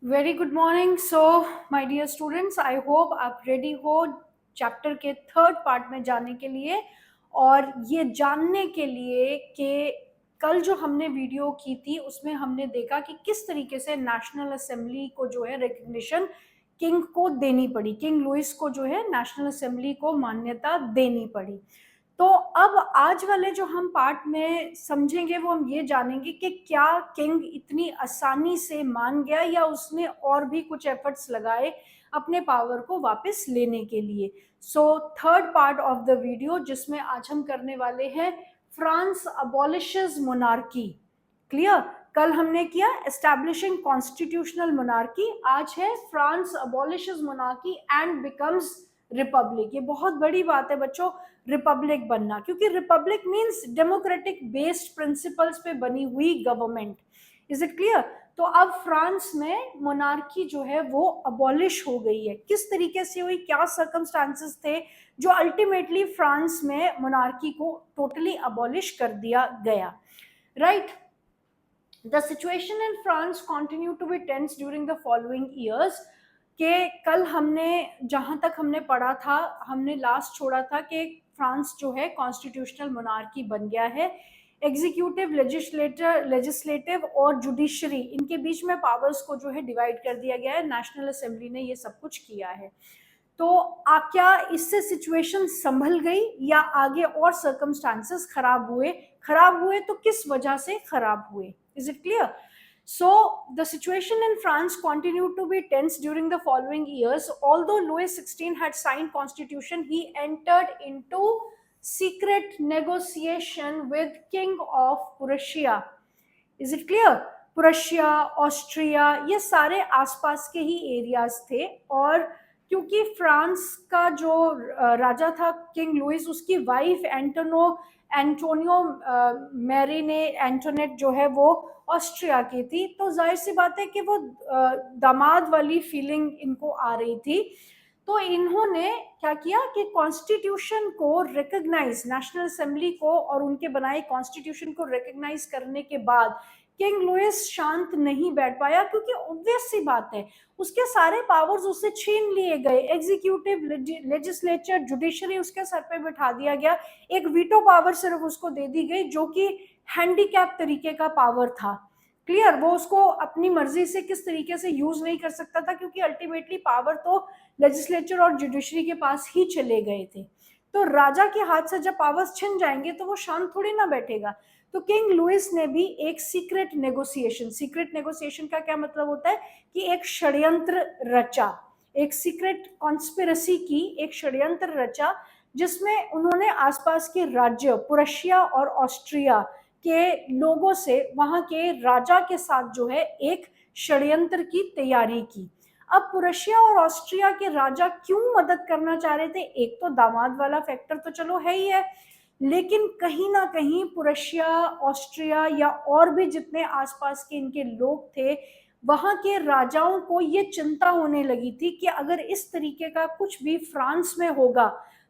Very good morning. So my dear students, I hope आप ready हो chapter के third part में जाने के लिए, और ये जानने के लिए कि कल जो हमने वीडियो की थी उसमें हमने देखा कि किस तरीके से नेशनल असेंबली को जो है रिकग्निशन किंग को देनी पड़ी, किंग लुइस को जो है नेशनल असेंबली को मान्यता देनी पड़ी। तो अब आज वाले जो हम पार्ट में समझेंगे वो हम ये जानेंगे कि क्या किंग इतनी आसानी से मान गया या उसने और भी कुछ एफर्ट्स लगाए अपने पावर को वापस लेने के लिए। So third part of the video जिसमें आज हम करने वाले हैं फ्रांस अबॉलिशेस मोनार्की। क्लियर? कल हमने किया एस्टैब्लिशिंग कॉन्स्टिट्यूशनल मोनार्की, आज है France अबॉलिशेस monarchy and becomes Republic. ये बहुत बड़ी बात है बच्चों, रिपब्लिक बनना, क्योंकि Republic means democratic based principles पे बनी हुई गवर्नमेंट। Is it clear? तो अब फ्रांस में मोनार्की जो है वो अबॉलिश हो गई है। किस तरीके से हुई, क्या सर्कमस्टांसेस थे जो अल्टीमेटली फ्रांस में मोनार्की को टोटली अबॉलिश कर दिया गया? Right? The situation in France continued to be tense during the following years। कि कल हमने जहां तक हमने पढ़ा था, हमने लास्ट छोड़ा था कि फ्रांस जो है कॉन्स्टिट्यूशनल मोनार्की बन गया है। एग्जीक्यूटिव, लेजिस्लेटिव और जुडिशरी, इनके बीच में पावर्स को जो है डिवाइड कर दिया गया है। नेशनल असेंबली ने ये सब कुछ किया है। तो क्या इससे सिचुएशन संभल गई या आगे और सर्कमस्टांसेस खराब हुए तो किस वजह से खराब हुए? Is it clear? So the situation in France continued to be tense during the following years. Although Louis XVI had signed constitution, he entered into secret negotiation with King of Prussia. Is it clear? Prussia, Austria, ये सारे आसपास के ही areas थे। और क्योंकि France का जो राजा था किंग लुइस, उसकी वाइफ एंटोनियो मैरी एंटोनेट जो है वो ऑस्ट्रिया की थी, तो जाहिर सी बात है कि वो दामाद वाली फीलिंग इनको आ रही थी। तो इन्होंने क्या किया कि कॉन्स्टिट्यूशन को रिकग्नाइज, नेशनल असेंबली को और उनके बनाए कॉन्स्टिट्यूशन को रिकग्नाइज करने के बाद किंग लुइस शांत नहीं बैठ पाया, क्योंकि ऑब्वियस सी बात है उसके सारे पावर्स उससे छीन लिए गए। एग्जीक्यूटिव, लेजिस्लेचर, जुडिशरी उसके सर पे बिठा दिया गया। एक वीटो पावर सिर्फ उसको दे दी गई जो कि हैंडीकैप तरीके का पावर था। क्लियर? वो उसको अपनी मर्जी से किस तरीके से यूज नहीं कर सकता था, क्योंकि अल्टीमेटली पावर तो लेजिस्लेचर और जुडिशरी के पास ही चले गए थे। तो राजा के हाथ से जब पावर्स छिन जाएंगे तो वो शांत थोड़ी ना बैठेगा। तो किंग लुइस ने भी एक सीक्रेट नेगोशिएशन का क्या मतलब होता है कि एक षड्यंत्र रचा, एक सीक्रेट कॉन्स्पिरेसी की, एक षड्यंत्र रचा जिसमें उन्होंने आसपास के राज्य प्रुशिया और ऑस्ट्रिया के लोगों से वहां के राजा के साथ जो है एक षड्यंत्र की तैयारी की। अब प्रुशिया और ऑस्ट्रिया के राजा क्यों मदद करना चाह रहे थे? एक तो दामाद वाला फैक्टर तो चलो है ही है, लेकिन कहीं ना कहीं प्रुशिया, ऑस्ट्रिया या और भी जितने आसपास के इनके लोग थे, वहां के राजाओं को ये चिंता होने लगी थी कि अगर इस तरीके का कुछ भी फ्रांस में होगा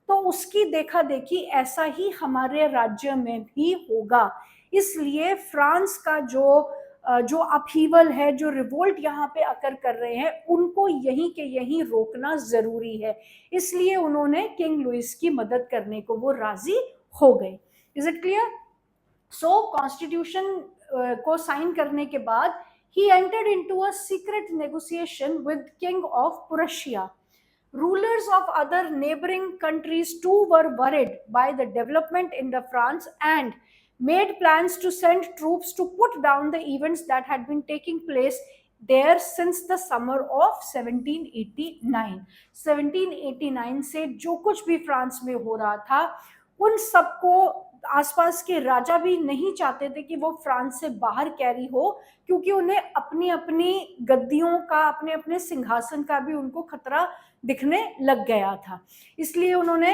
तो उसकी देखा देखी ऐसा ही हमारे राज्य में भी होगा। इसलिए फ्रांस का जो अपहीवल है, जो रिवोल्ट यहाँ पे अकर कर रहे हैं, उनको यहीं के यहीं रोकना जरूरी है। इसलिए उन्होंने किंग लुइस की मदद करने को वो राजी हो गए। Is it clear? So constitution को साइन करने के बाद he entered into a secret negotiation with king of Prussia. Rulers of other neighboring countries too were worried by the development in the France and made plans to send troops to put down the events that had been taking place there since the summer of 1789। 1789 से जो कुछ भी France में हो रहा था उन सबको आसपास के राजा भी नहीं चाहते थे कि वो फ्रांस से बाहर कैरी हो, क्योंकि उन्हें अपनी अपनी गद्दियों का, अपने अपने सिंहासन का भी उनको खतरा दिखने लग गया था। इसलिए उन्होंने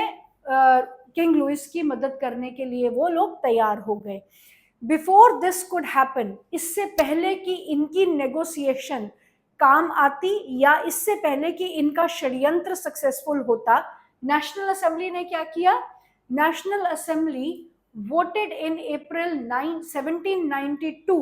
किंग लुइस की मदद करने के लिए वो लोग तैयार हो गए। बिफोर दिस कुड हैपन, इससे पहले कि इनकी नेगोशिएशन काम आती या इससे पहले कि इनका षड्यंत्र सक्सेसफुल होता, नेशनल असेंबली ने क्या किया? National assembly voted in April 1792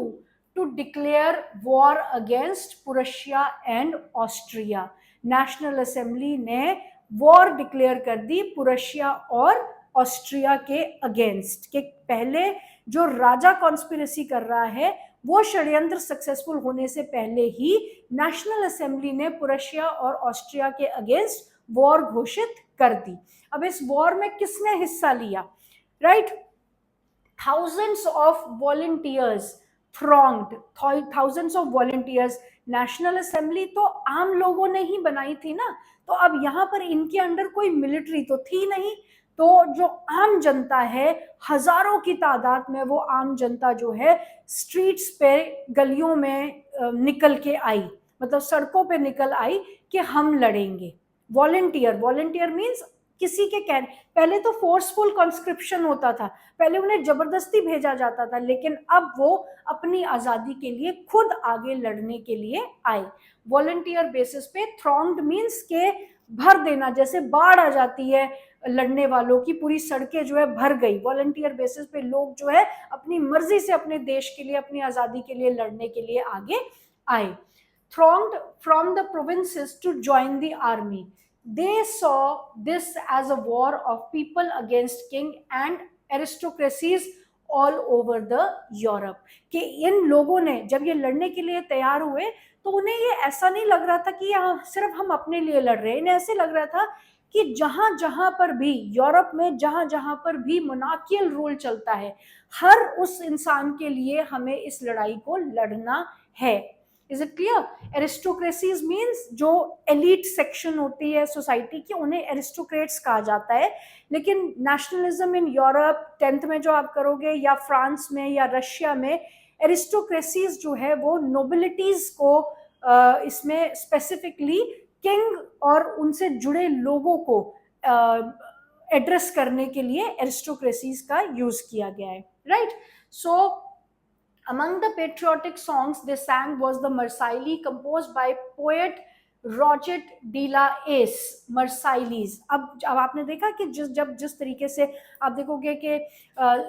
to declare war against Prussia and Austria. National assembly ने वॉर डिक्लेयर कर दी पुरशिया और ऑस्ट्रिया के अगेंस्ट, के पहले जो राजा कॉन्स्पिरेसी कर रहा है वो षड्यंत्र सक्सेसफुल होने से पहले ही नेशनल असेंबली ने पुरशिया और ऑस्ट्रिया के अगेंस्ट वॉर घोषित कर दी. अब इस वॉर में किसने हिस्सा लिया? Right, thousands of volunteers thronged, thousands of volunteers. National assembly तो आम लोगों ने ही बनाई थी ना, तो अब यहाँ पर इनके अंडर कोई मिलिट्री तो थी नहीं, तो जो आम जनता है, हजारों की तादाद में वो आम जनता जो है स्ट्रीट्स पे, गलियों में निकल के आई, मतलब सड़कों पे निकल आई कि हम लड़ेंगे. वॉलंटियर, वॉलंटियर मीन्स किसी के कहने, पहले तो फोर्सफुल कॉन्स्क्रिप्शन होता था, पहले उन्हें जबरदस्ती भेजा जाता था, लेकिन अब वो अपनी आजादी के लिए खुद आगे लड़ने के लिए आए. वॉलंटियर बेसिस पे. थ्रॉन्ग्ड मीन्स के भर देना, जैसे बाढ़ आ जाती है लड़ने वालों की, पूरी सड़कें जो है भर गई. वॉलंटियर बेसिस पे लोग जो है अपनी मर्जी से अपने देश के लिए, अपनी आजादी के लिए लड़ने के लिए आगे आए. Thronged from the provinces to join the army. They saw this as a war of people against king and aristocracies all over the Europe. कि इन लोगों ने जब ये लड़ने के लिए तैयार हुए तो उन्हें ये ऐसा नहीं लग रहा था कि सिर्फ हम अपने लिए लड़ रहे हैं, इन्हें ऐसे लग रहा था कि जहां जहां पर भी यूरोप में, जहां जहां पर भी मोनार्कियल रूल चलता है, हर उस इंसान के लिए हमें इस लड़ाई को लड़ना है. Is it clear? Aristocracies means जो एलिट सेक्शन होती है सोसाइटी की, उन्हें एरिस्टोक्रेट्स कहा जाता है. लेकिन नेशनलिज्म इन यूरोप 10th में जो आप करोगे, या फ्रांस में या रशिया में, एरिस्टोक्रेसीज जो है वो नोबिलिटीज को इसमें स्पेसिफिकली किंग और उनसे जुड़े लोगों को एड्रेस करने के लिए एरिस्टोक्रेसीज का यूज किया गया है. Right. So among the patriotic songs they sang was the Marseillaise, composed by poet Roger de la Ace. Marseillaise. अब आपने देखा कि जिस तरीके से आप देखोगे कि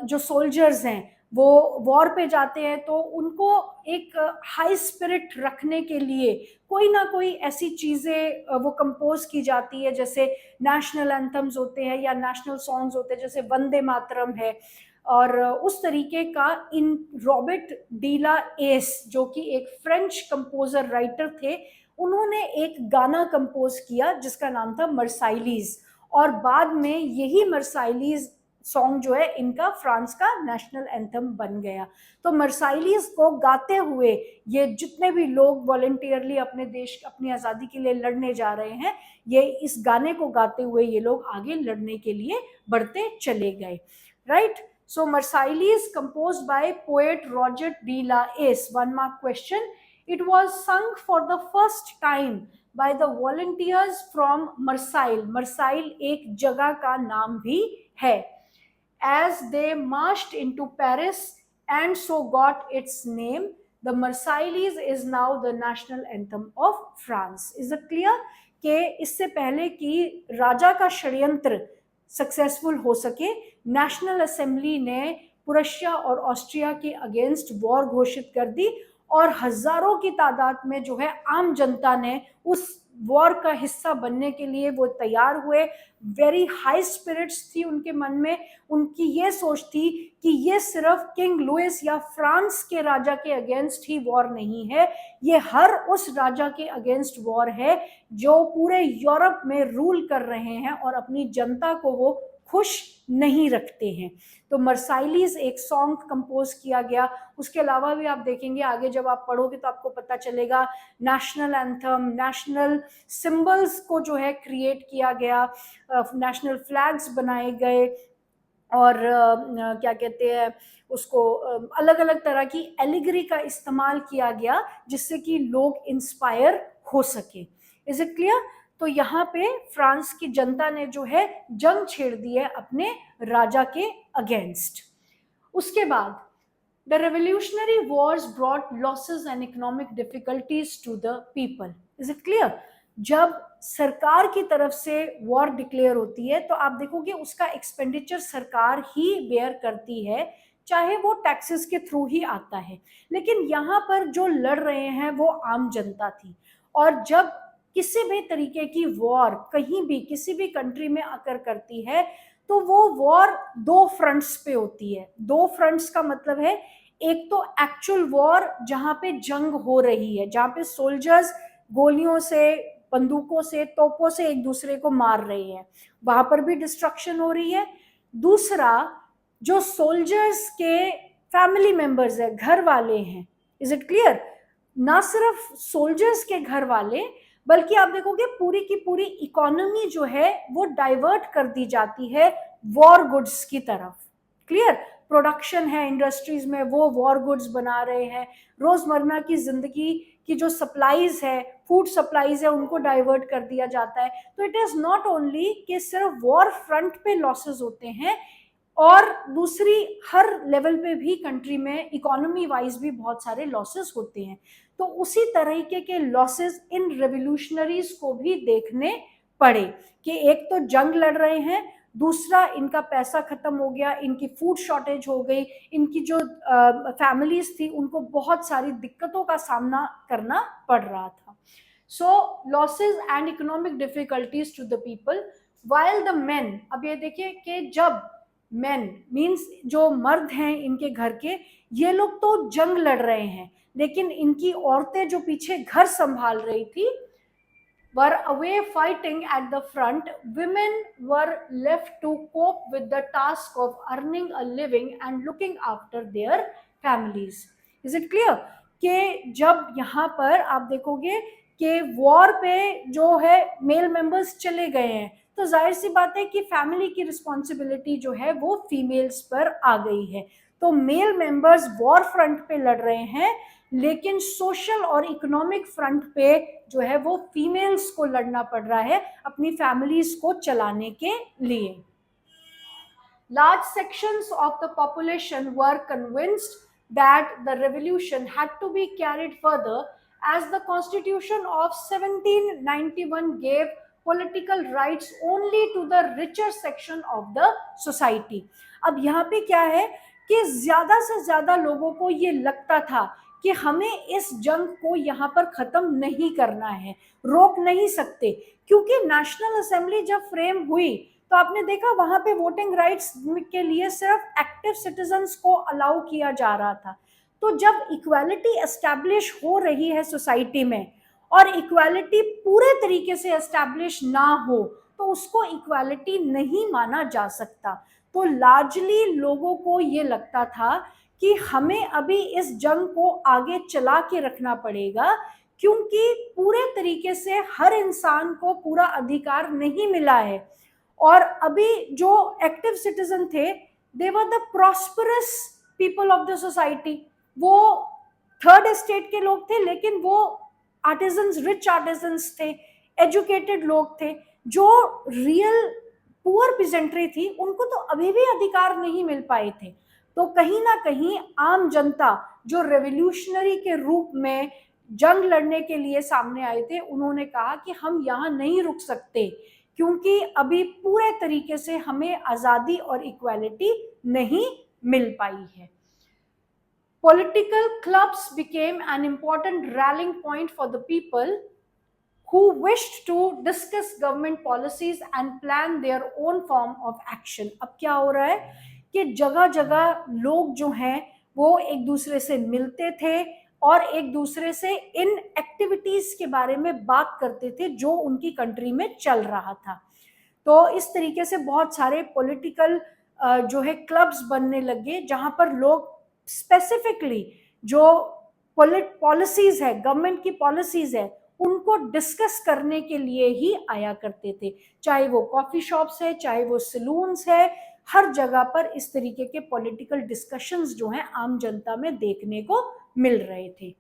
जो सोल्जर्स हैं वो वॉर पे जाते हैं, तो उनको एक हाई स्पिरिट रखने के लिए कोई ना कोई ऐसी चीज़ें वो कंपोज की जाती है, जैसे नेशनल एंथम्स होते हैं या नेशनल सॉन्ग्स होते हैं, जैसे वंदे मातरम है. और उस तरीके का इन रॉबर्ट डी ला एस, जो कि एक फ्रेंच कंपोजर राइटर थे, उन्होंने एक गाना कंपोज किया जिसका नाम था मर्साइलीज. और बाद में यही मर्साइलीज सॉन्ग जो है इनका फ्रांस का नेशनल एंथम बन गया. तो मर्साइलीज को गाते हुए ये जितने भी लोग वॉलंटियरली अपने देश, अपनी आज़ादी के लिए लड़ने जा रहे हैं, ये इस गाने को गाते हुए ये लोग आगे लड़ने के लिए बढ़ते चले गए. Right. So Marseillaise, composed by poet Roger de la Ace. 1 mark question. It was sung for the first time by the volunteers from Marseille. Marseille एक जगह का नाम भी है. As they marched into Paris and so got its name, the Marseillaise is now the national anthem of France. Is it clear? कि इससे पहले कि राजा का षड्यंत्र सक्सेसफुल हो सके, नेशनल असेंबली ने पुरशिया और ऑस्ट्रिया के अगेंस्ट वॉर घोषित कर दी, और हजारों की तादाद में जो है आम जनता ने उस वॉर का हिस्सा बनने के लिए वो तैयार हुए. वेरी हाई स्पिरिट्स थी उनके मन में. उनकी ये सोच थी कि ये सिर्फ किंग लुइस या फ्रांस के राजा के अगेंस्ट ही वॉर नहीं है, ये हर उस राजा के अगेंस्ट वॉर है जो पूरे यूरोप में रूल कर रहे हैं और अपनी जनता को वो खुश नहीं रखते हैं. तो मर्साइलीज एक सॉन्ग कंपोज किया गया. उसके अलावा भी आप देखेंगे आगे जब आप पढ़ोगे तो आपको पता चलेगा नेशनल एंथम, नेशनल सिंबल्स को जो है क्रिएट किया गया, नेशनल फ्लैग्स बनाए गए, और क्या कहते हैं उसको, अलग अलग तरह की एलिगरी का इस्तेमाल किया गया जिससे कि लोग इंस्पायर हो सके. Is it clear? तो यहाँ पे फ्रांस की जनता ने जो है जंग छेड़ दी है अपने राजा के अगेंस्ट. उसके बाद the revolutionary wars brought losses and economic difficulties to the people. Is it clear? जब सरकार की तरफ से वॉर डिक्लेयर होती है तो आप देखोगे उसका एक्सपेंडिचर सरकार ही बेयर करती है, चाहे वो टैक्सेस के थ्रू ही आता है। लेकिन यहाँ पर जो लड़ रहे हैं वो आम जनता थी। और जब किसी भी तरीके की वॉर कहीं भी किसी भी कंट्री में अकर करती है तो वो वॉर दो फ्रंट्स पे होती है। दो फ्रंट्स का मतलब है, एक तो एक्चुअल वॉर जहां पे जंग हो रही है, जहां पे सोल्जर्स गोलियों से, बंदूकों से, तोपों से एक दूसरे को मार रहे हैं, वहां पर भी डिस्ट्रक्शन हो रही है। दूसरा, जो सोल्जर्स के फैमिली मेंबर्स है, घर वाले हैं, इज इट क्लियर, ना सिर्फ सोल्जर्स के घर वाले बल्कि आप देखोगे पूरी की पूरी इकोनॉमी जो है वो डाइवर्ट कर दी जाती है वॉर गुड्स की तरफ। क्लियर, प्रोडक्शन है इंडस्ट्रीज में, वो वॉर गुड्स बना रहे हैं। रोजमर्रा की जिंदगी की जो सप्लाईज है, फूड सप्लाईज है, उनको डाइवर्ट कर दिया जाता है। तो इट इज नॉट ओनली कि सिर्फ वॉर फ्रंट पे लॉसेस होते हैं, और दूसरी हर लेवल पे भी कंट्री में इकोनॉमी वाइज भी बहुत सारे लॉसेस होते हैं। तो उसी तरीके के लॉसेस इन रेवोल्यूशनरीज को भी देखने पड़े कि एक तो जंग लड़ रहे हैं, दूसरा इनका पैसा खत्म हो गया, इनकी फूड शॉर्टेज हो गई, इनकी जो फैमिलीज थी उनको बहुत सारी दिक्कतों का सामना करना पड़ रहा था। So losses and economic difficulties to the people while the men. अब ये देखिए कि जब मेन मीन्स जो मर्द हैं इनके घर के, ये लोग तो जंग लड़ रहे हैं, लेकिन इनकी औरतें जो पीछे घर संभाल रही थी were away fighting at the front. Women were left to cope with the task of earning a living and looking after their families. Is it clear कि जब यहाँ पर आप देखोगे कि वॉर पे जो है मेल मेंबर्स चले गए हैं, तो जाहिर सी बात है कि फैमिली की रिस्पॉन्सिबिलिटी जो है वो फीमेल्स पर आ गई है। तो मेल मेंबर्स वॉर फ्रंट पे लड़ रहे हैं, लेकिन सोशल और इकोनॉमिक फ्रंट पे जो है वो फीमेल्स को लड़ना पड़ रहा है अपनी फैमिलीज को चलाने के लिए। Large sections of the population were convinced that the revolution had to be carried further, as the Constitution of 1791 gave political rights only to the richer section of the society. अब यहाँ पे क्या है कि ज्यादा से ज्यादा लोगों को ये लगता था कि हमें इस जंग को यहाँ पर खत्म नहीं करना है, रोक नहीं सकते, क्योंकि नेशनल असेंबली जब फ्रेम हुई तो आपने देखा वहां पे वोटिंग राइट्स के लिए सिर्फ एक्टिव सिटीजन्स को अलाउ किया जा रहा था। तो जब इक्वालिटी एस्टैब्लिश हो रही है सोसाइटी में और इक्वालिटी पूरे तरीके से एस्टैब्लिश ना हो तो उसको इक्वालिटी नहीं माना जा सकता। तो लार्जली लोगों को ये लगता था कि हमें अभी इस जंग को आगे चला के रखना पड़ेगा, क्योंकि पूरे तरीके से हर इंसान को पूरा अधिकार नहीं मिला है। और अभी जो एक्टिव सिटीजन थे, they were the prosperous people of the society. वो थर्ड एस्टेट के लोग थे, लेकिन वो आर्टिजन्स, रिच आर्टिजन्स थे, एजुकेटेड लोग थे। जो रियल पुअर पिजेंट्री थी उनको तो अभी भी अधिकार नहीं मिल पाए थे। तो कहीं ना कहीं आम जनता जो रेवोल्यूशनरी के रूप में जंग लड़ने के लिए सामने आए थे, उन्होंने कहा कि हम यहाँ नहीं रुक सकते, क्योंकि अभी पूरे तरीके से हमें आजादी और इक्वालिटी नहीं मिल पाई है। Political clubs became an important rallying point for the people who wished to discuss government policies and plan their own form of action. अब क्या हो रहा है कि जगह जगह लोग जो हैं वो एक दूसरे से मिलते थे और एक दूसरे से इन एक्टिविटीज के बारे में बात करते थे जो उनकी कंट्री में चल रहा था। तो इस तरीके से बहुत सारे पॉलिटिकल जो है क्लब्स बनने लगे, जहां पर लोग स्पेसिफिकली जो पॉलिसीज है, गवर्नमेंट की पॉलिसीज है, उनको डिस्कस करने के लिए ही आया करते थे। चाहे वो कॉफी शॉप्स है, चाहे वो सलून्स है, हर जगह पर इस तरीके के पॉलिटिकल डिस्कशंस जो हैं आम जनता में देखने को मिल रहे थे।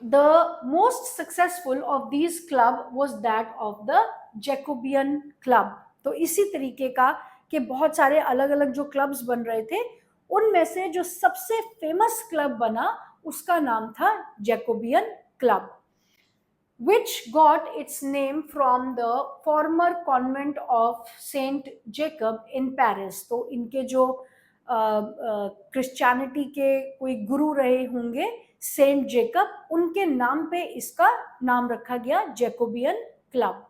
The most successful of these club was that of the Jacobean Club. तो इसी तरीके का कि बहुत सारे अलग अलग जो क्लब्स बन रहे थे, उनमें से जो सबसे फेमस क्लब बना उसका नाम था Jacobin club, which got its name from the former convent of Saint Jacob in Paris. तो इनके जो क्रिश्चियनिटी के कोई गुरु रहे होंगे, सेंट जेकब, उनके नाम पे इसका नाम रखा गया Jacobin club.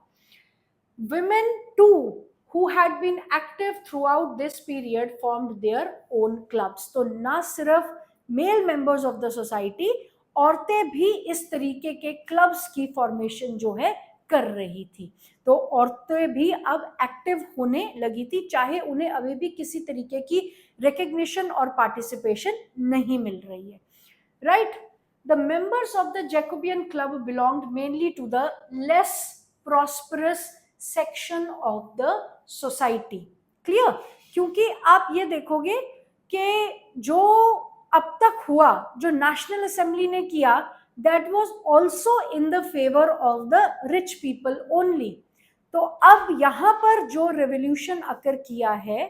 Women too, who had been active throughout this period, formed their own clubs. तो ना सिर्फ male members of the society, औरतें भी इस तरीके के क्लब्स की फॉर्मेशन जो है कर रही थी. तो औरतें भी अब एक्टिव होने लगी थी, चाहे उन्हें अभी भी किसी तरीके की रिकग्निशन और पार्टिसिपेशन नहीं मिल रही है. Right? The members of the Jacobean Club belonged mainly to the less prosperous section of the society. Clear? क्योंकि आप ये देखोगे कि जो अब तक हुआ, जो नेशनल असेंबली ने किया, that was also in the favor of the rich people only. तो अब यहाँ पर जो रेवोल्यूशन अकर किया है,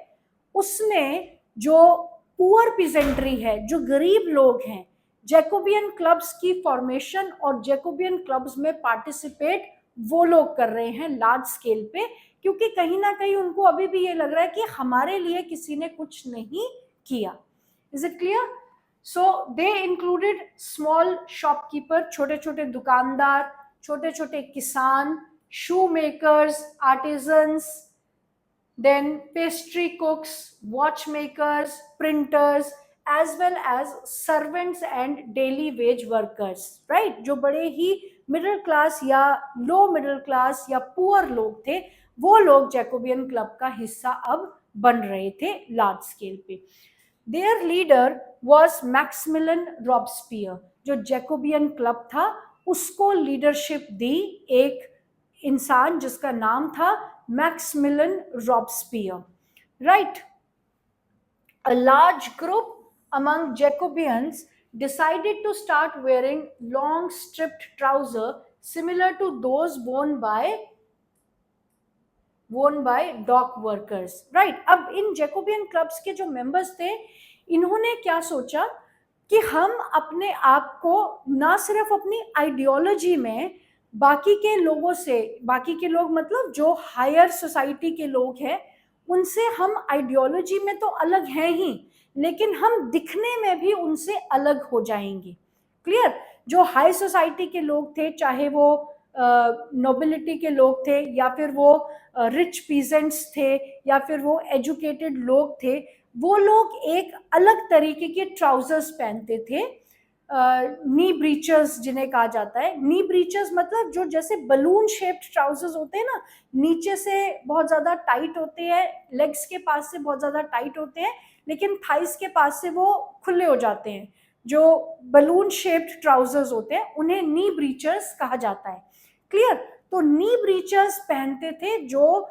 उसमें जो पुअर पिजेंट्री है, जो गरीब लोग हैं, जैकोबियन क्लब्स की फॉर्मेशन और जैकोबियन क्लब्स में पार्टिसिपेट वो लोग कर रहे हैं लार्ज स्केल पे, क्योंकि कहीं ना कहीं उनको अभी भी ये लग रहा है कि हमारे लिए किसी ने कुछ नहीं किया. Is it clear? So they included small shopkeeper, छोटे छोटे दुकानदार, छोटे छोटे किसान, shoe makers, artisans, then pastry cooks, watchmakers, printers, as well as servants and daily wage workers, right? जो बड़े ही मिडिल क्लास या लो मिडिल क्लास या पुअर लोग थे, वो लोग जैकोबियन क्लब का हिस्सा अब बन रहे थे लार्ज स्केल पे. Their leader was Maximilian Robespierre. जो जैकोबियन क्लब था उसको लीडरशिप दी एक इंसान जिसका नाम था Maximilian Robespierre. Right? A large group among Jacobians decided to start wearing long stripped trousers similar to those worn by dock workers. Right? अब इन Jacobian clubs के जो members थे, इन्होंने क्या सोचा कि हम अपने आप को ना सिर्फ अपनी आइडियोलॉजी में बाकी के लोगों से, बाकी के लोग मतलब जो हायर सोसाइटी के लोग हैं, उनसे हम आइडियोलॉजी में तो अलग हैं ही, लेकिन हम दिखने में भी उनसे अलग हो जाएंगे. क्लियर? जो हाई सोसाइटी के लोग थे, चाहे वो नोबिलिटी के लोग थे, या फिर वो रिच पीजेंट्स थे, या फिर वो एजुकेटेड लोग थे, वो लोग एक अलग तरीके के ट्राउजर्स पहनते थे, नी ब्रीचर्स जिन्हें कहा जाता है. नी ब्रीचर्स मतलब जो जैसे बलून शेप्ड ट्राउजर्स होते हैं ना, नीचे से बहुत ज्यादा टाइट होते हैं, लेग्स के पास से बहुत ज्यादा टाइट होते हैं, लेकिन थाइस के पास से वो खुले हो जाते हैं. जो बलून शेप्ड ट्राउजर्स होते हैं उन्हें नी ब्रीचर्स कहा जाता है. क्लियर? तो नी ब्रीचर्स पहनते थे जो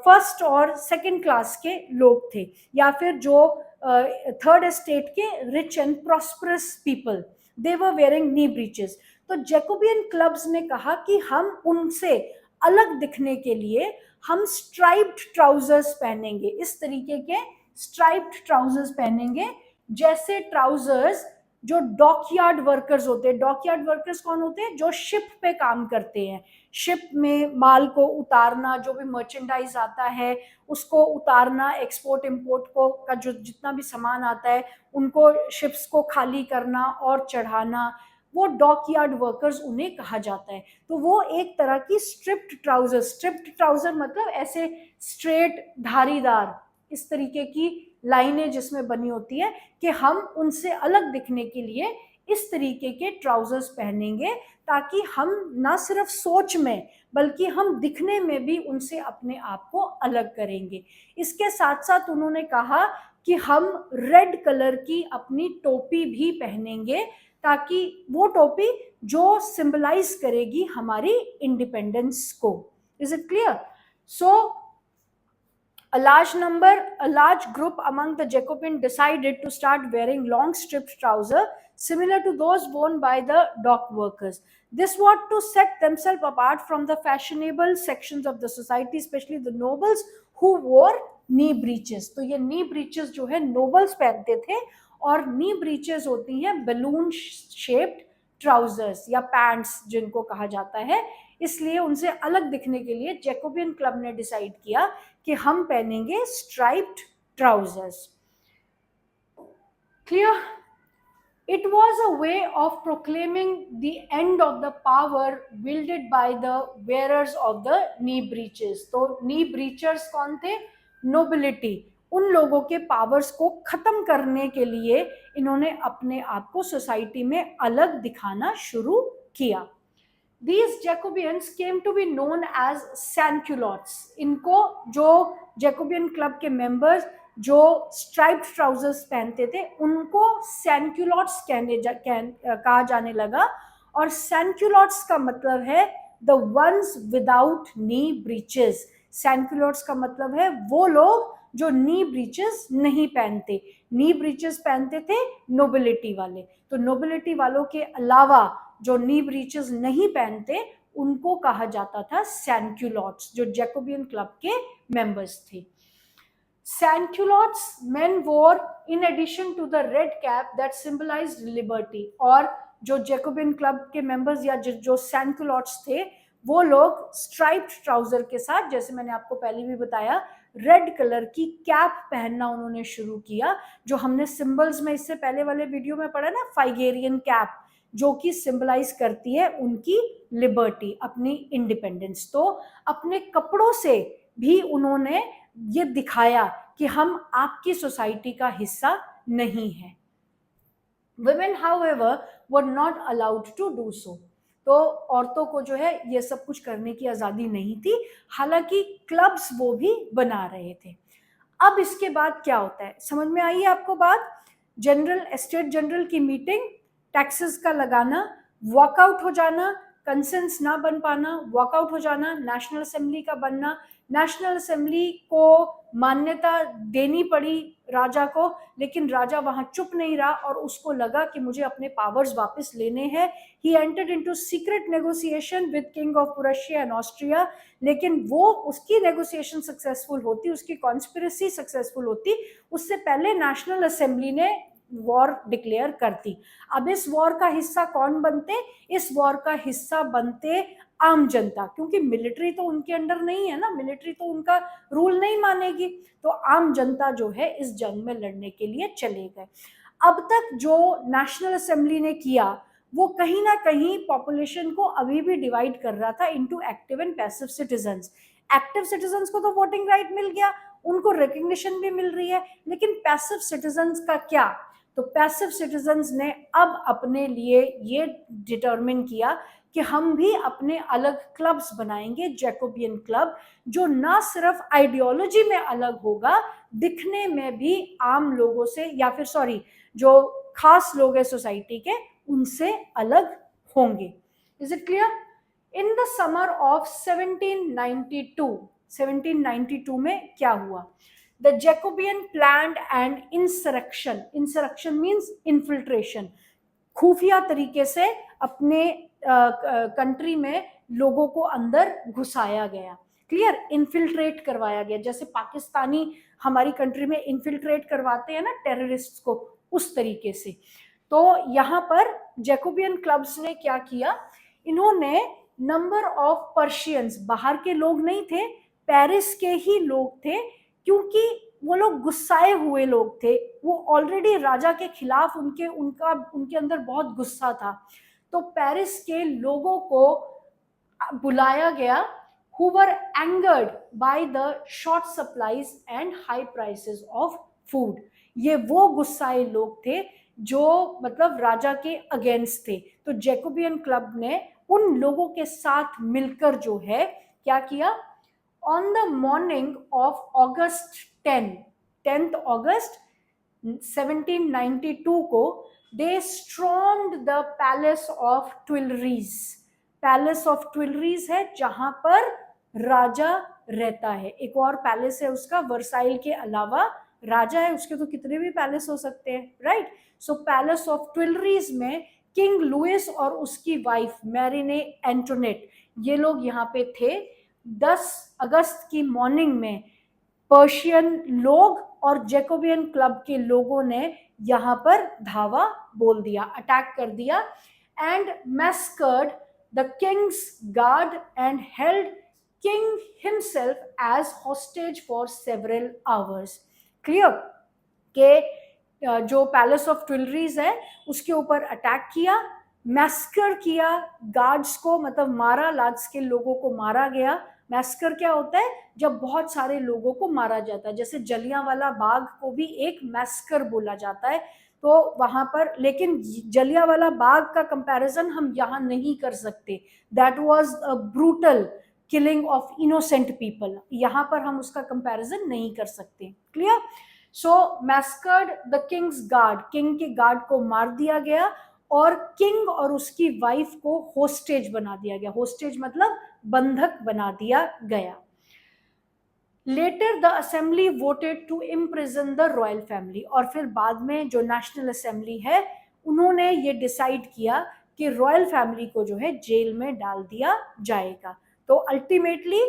फर्स्ट और सेकंड क्लास के लोग थे, या फिर जो थर्ड एस्टेट के rich and prosperous people, they were wearing knee breaches. तो जैकोबियन क्लब्स ने कहा कि हम उनसे अलग दिखने के लिए हम स्ट्राइप्ड ट्राउजर्स पहनेंगे, इस तरीके के स्ट्राइप्ड ट्राउजर्स पहनेंगे, जैसे ट्राउजर्स जो डॉकयार्ड वर्कर्स होते हैं. डॉकयार्ड वर्कर्स कौन होते हैं? जो शिप पे काम करते हैं, शिप में माल को उतारना, जो भी मर्चेंडाइज आता है उसको उतारना, एक्सपोर्ट इंपोर्ट को का जो जितना भी सामान आता है उनको शिप्स को खाली करना और चढ़ाना, वो डॉकयार्ड वर्कर्स उन्हें कहा जाता है. तो वो एक तरह की स्ट्रिप्ड ट्राउजर मतलब ऐसे स्ट्रेट धारीदार इस तरीके की लाइनें जिसमें बनी होती है कि हम उनसे अलग दिखने के लिए इस तरीके के ट्राउजर्स पहनेंगे, ताकि हम ना सिर्फ सोच में बल्कि हम दिखने में भी उनसे अपने आप को अलग करेंगे. इसके साथ साथ उन्होंने कहा कि हम रेड कलर की अपनी टोपी भी पहनेंगे, ताकि वो टोपी जो सिंबलाइज करेगी हमारी इंडिपेंडेंस को. Is it clear? So a large group among the Jacobin decided to start wearing long stripped trousers similar to those worn by the dock workers. This was to set themselves apart from the fashionable sections of the society, especially the nobles who wore knee breeches. तो ये knee breeches जो है nobles पहनते थे, और knee breeches होती हैं balloon shaped trousers या pants जिनको कहा जाता है. इसलिए उनसे अलग दिखने के लिए जैकोबियन क्लब ने डिसाइड किया कि हम पहनेंगे striped trousers. Clear? It was a way of proclaiming the end of the power wielded by the wearers of the knee breeches. तो knee breachers कौन थे? Nobility. उन लोगों के पावर्स को खत्म करने के लिए इन्होंने अपने आप को सोसाइटी में अलग दिखाना शुरू किया. These Jacobians came to be known as Sansculottes. इनको जो जैकोबियन क्लब के मेंबर्स जो स्ट्राइप्ड ट्राउजर्स पहनते थे उनको सैनक्यूलॉट्स कहा जाने लगा. और सैनक्यूलॉट्स का मतलब है the ones without knee breeches. Sansculottes का मतलब है वो लोग जो नी ब्रीचेस नहीं पहनते. नी ब्रीचेस पहनते थे नोबिलिटी वाले. तो नोबिलिटी वालों के अलावा जो नी ब्रीचेस नहीं पहनते उनको कहा जाता था सैनक्यूलॉट्स, जो जैकोबियन क्लब के मेंबर्स थे. Sansculottes men wore in addition to the red cap that symbolized liberty. और जो जैकोबियन क्लब के मेंबर्स या जो सैनक्यूलॉट्स थे वो लोग स्ट्राइप्ड ट्राउजर के साथ, जैसे मैंने आपको पहले भी बताया, रेड कलर की कैप पहनना उन्होंने शुरू किया, जो हमने सिंबल्स में इससे पहले वाले वीडियो में पढ़ा ना, फाइगेरियन कैप, जो कि सिंबलाइज करती है उनकी लिबर्टी, अपनी इंडिपेंडेंस. तो अपने कपड़ों से भी उन्होंने ये दिखाया कि हम आपकी सोसाइटी का हिस्सा नहीं है. Women, however, were not allowed to do so. तो औरतों को जो है ये सब कुछ करने की आज़ादी नहीं थी, हालांकि क्लब्स वो भी बना रहे थे. अब इसके बाद क्या होता है, समझ में आई है आपको बात? जनरल स्टेट जनरल की मीटिंग, टैक्सेस का लगाना, वॉकआउट हो जाना, कंसेंस ना बन पाना, वॉकआउट हो जाना, नेशनल असेंबली का बनना, नेशनल असेंबली को मान्यता देनी पड़ी राजा को, लेकिन राजा वहां चुप नहीं रहा और उसको लगा कि मुझे अपने पावर्स वापस लेने हैं. He entered into secret negotiation with king of Prussia and Austria. लेकिन वो उसकी नेगोशिएशन सक्सेसफुल होती, उसकी कॉन्स्पिरेसी सक्सेसफुल होती, उससे पहले नेशनल असेंबली ने वॉर डिक्लेयर करती. अब इस वॉर का हिस्सा कौन बनते? इस वॉर का हिस्सा बनते आम जनता, क्योंकि मिलिट्री तो उनके अंडर नहीं है ना, मिलिट्री तो उनका रूल नहीं मानेगी. तो आम जनता जो है इस जंग में लड़ने के लिए चले गए. अब तक जो नेशनल असेंबली ने किया वो कहीं ना कहीं पॉपुलेशन को अभी भी डिवाइड कर रहा था into active and passive citizens. Active citizens को तो वोटिंग राइट मिल गया, उनको रिकग्निशन भी मिल रही है, लेकिन पैसिव सिटीजन्स का क्या? तो पैसिव सिटीजन्स ने अब अपने लिए ये डिटरमिन किया कि हम भी अपने अलग क्लब्स बनाएंगे, जैकोबियन क्लब, जो ना सिर्फ आइडियोलॉजी में अलग होगा, दिखने में भी आम लोगों से, या फिर सॉरी, जो खास लोग हैं सोसाइटी के उनसे अलग होंगे. Is it clear? In the summer of 1792 में क्या हुआ? The Jacobian planned an insurrection. Insurrection means infiltration. खुफिया तरीके से अपने कंट्री में लोगों को अंदर घुसाया गया. क्लियर? इन्फिल्ट्रेट करवाया गया, जैसे पाकिस्तानी हमारी कंट्री में इन्फिल्ट्रेट करवाते हैं ना टेररिस्ट को, उस तरीके से. तो यहाँ पर जैकोबियन क्लब्स ने क्या किया? इन्होंने नंबर ऑफ पर्शियंस, बाहर के लोग नहीं थे, पेरिस के ही लोग थे, क्योंकि वो लोग गुस्साए हुए लोग थे, वो ऑलरेडी राजा के खिलाफ उनके अंदर बहुत गुस्सा था. तो पेरिस के लोगों को बुलाया गया, who were angered by the short supplies and high prices of food. ये वो गुस्साए लोग थे जो मतलब राजा के अगेंस्ट थे. तो जैकोबियन क्लब ने उन लोगों के साथ मिलकर जो है क्या किया? On the morning of August 10th August 1792 को they stormed the Palace of Tuileries. Palace of Tuileries है जहां पर राजा रहता है. एक और पैलेस है उसका, वर्साइल के अलावा राजा है उसके तो कितने भी पैलेस हो सकते हैं, राइट? सो पैलेस ऑफ ट्विलरीज में किंग लुइस और उसकी वाइफ मैरीने एंटोनेट, ये लोग यहाँ पे थे. 10 अगस्त की मॉर्निंग में पर्शियन लोग और जैकोबियन क्लब के लोगों ने यहाँ पर धावा बोल दिया, अटैक कर दिया, and massacred the king's guard and held king himself as hostage for several hours. Clear? के जो पैलेस ऑफ ट्विलरीज है उसके ऊपर अटैक किया, मैस्कर किया, गार्ड्स को मतलब मारा, लार्ज स्केल लोगों को मारा गया। मैस्कर क्या होता है? जब बहुत सारे लोगों को मारा जाता है, जैसे जलियांवाला बाग को भी एक मैस्कर बोला जाता है। तो वहां पर, लेकिन जलियांवाला बाग का कंपैरिजन हम यहाँ नहीं कर सकते, that was a brutal killing of innocent people, यहाँ पर हम उसका कंपैरिजन नहीं कर सकते। Clear? So massacred the king's guard, king के गार्ड को मार दिया गया और किंग और उसकी वाइफ को होस्टेज बना दिया गया। होस्टेज मतलब बंधक बना दिया गया। Later the assembly voted to imprison the royal family, और फिर बाद में जो नेशनल असेंबली है उन्होंने ये डिसाइड किया कि रॉयल फैमिली को जो है जेल में डाल दिया जाएगा। तो अल्टीमेटली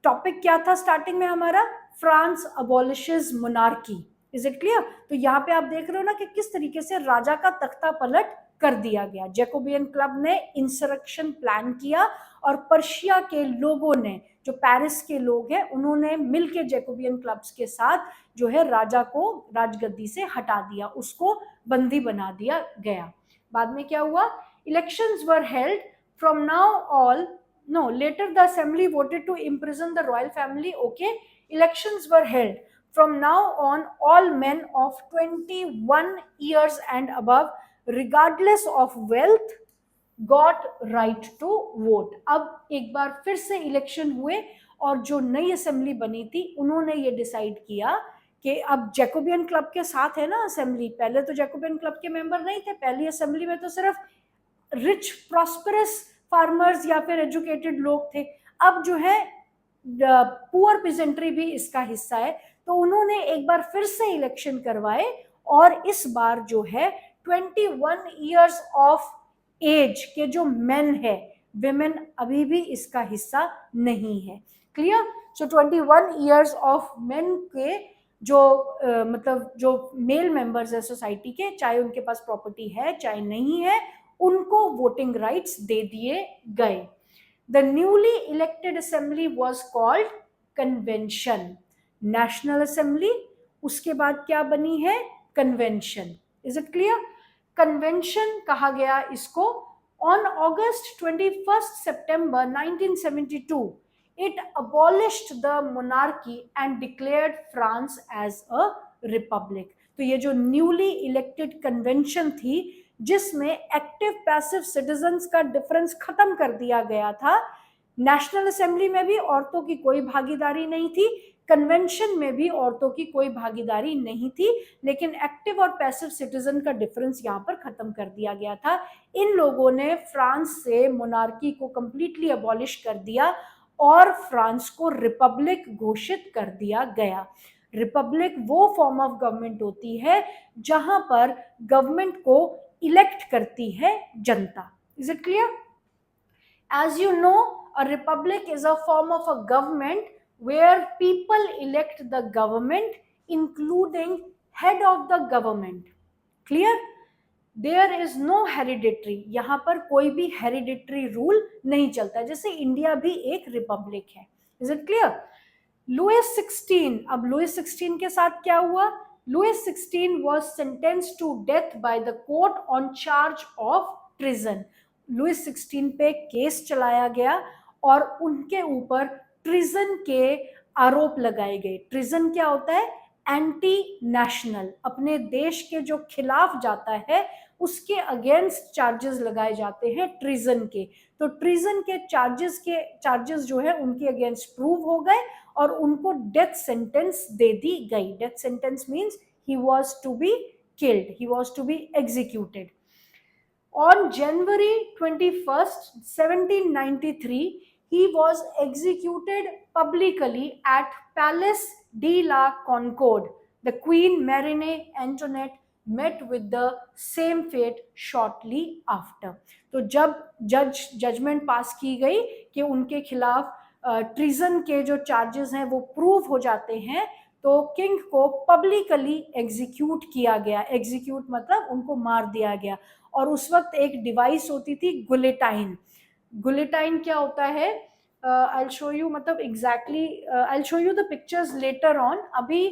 टॉपिक क्या था स्टार्टिंग में हमारा? France अबॉलिशेस monarchy. Is it clear? तो यहाँ पे आप देख रहे हो ना कि किस तरीके से राजा का तख्ता पलट कर दिया गया। जैकोबियन क्लब ने इंसरेक्शन प्लान किया और पर्शिया के लोगों ने, जो पेरिस के लोग हैं, उन्होंने मिलकर जैकोबियन क्लब्स के साथ जो है राजा को राजगद्दी से हटा दिया, उसको बंदी बना दिया गया। बाद में क्या हुआ? Elections were held from now all, no, later the assembly voted to imprison the royal family. Okay, elections were held. From now on, all men of 21 years and above, regardless of wealth, got right to vote. अब एक बार फिर से election हुए और जो नई assembly बनी थी उन्होंने ये डिसाइड किया कि अब जैकोबियन क्लब के साथ है ना असेंबली, पहले तो जैकोबियन क्लब के मेंबर नहीं थे, पहली असेंबली में तो सिर्फ रिच प्रॉस्परस फार्मर्स या फिर एजुकेटेड लोग थे। अब जो है पुअर पिजेंट्री भी इसका हिस्सा है। तो उन्होंने एक बार फिर से इलेक्शन करवाए और इस बार जो है 21 इयर्स ऑफ एज के जो मेन है, विमेन अभी भी इसका हिस्सा नहीं है। Clear? So 21 years of main के जो मतलब जो मेल मेंबर्स है सोसाइटी के, चाहे उनके पास प्रॉपर्टी है चाहे नहीं है, उनको वोटिंग राइट्स दे दिए गए। The newly elected assembly was called convention. National assembly, उसके बाद क्या बनी है? Convention. Is it clear? Convention कहा गया इसको। On August 21 September 1972 it abolished the monarchy and declared France as a republic. तो ये जो न्यूली इलेक्टेड कन्वेंशन थी, जिसमें एक्टिव पैसिव सिटीजन्स का डिफरेंस खत्म कर दिया गया था। नेशनल असेंबली में भी औरतों की कोई भागीदारी नहीं थी, कन्वेंशन में भी औरतों की कोई भागीदारी नहीं थी, लेकिन एक्टिव और पैसिव सिटीजन का डिफरेंस यहाँ पर खत्म कर दिया गया था। इन लोगों ने फ्रांस से मोनार्की को कंप्लीटली अबॉलिश कर दिया और फ्रांस को रिपब्लिक घोषित कर दिया गया। रिपब्लिक वो फॉर्म ऑफ गवर्नमेंट होती है जहां पर गवर्नमेंट को इलेक्ट करती है जनता। Is it clear? As you know, a republic is a form of a government where people elect the government, including head of the government. Clear? There is no hereditary, यहाँ पर कोई भी hereditary rule नहीं चलता, जैसे India भी एक Republic है। Is it clear? लुइस 16, अब लुइस 16 के साथ क्या हुआ? Louis 16 was sentenced to death by the court on charge of treason. Louis 16 पे केस चलाया गया और उनके ऊपर ट्रिजन के आरोप लगाए गए। ट्रिजन क्या होता है? एंटी नेशनल, अपने देश के जो खिलाफ जाता है उसके अगेंस्ट चार्जेस लगाए जाते हैं ट्रिजन के। तो ट्रिजन के चार्जेस जो है उनके अगेंस्ट प्रूव हो गए और उनको डेथ सेंटेंस दे दी गई। Death sentence means he was to be killed, he was to be executed. On January 21st, 1793, he was executed publicly at Palace de la Concorde. The Queen Marine Antoinette met with the same fate shortly after. तो जब judgement पास की गई कि उनके खिलाफ treason के जो charges हैं वो प्रूव हो जाते हैं, तो किंग को पब्लिकली एग्जीक्यूट किया गया। एग्जीक्यूट मतलब उनको मार दिया गया। और उस वक्त एक डिवाइस होती थी गुलेटाइन। गुलेटाइन क्या होता है? आई शो यू, मतलब exactly I show you the pictures later on. अभी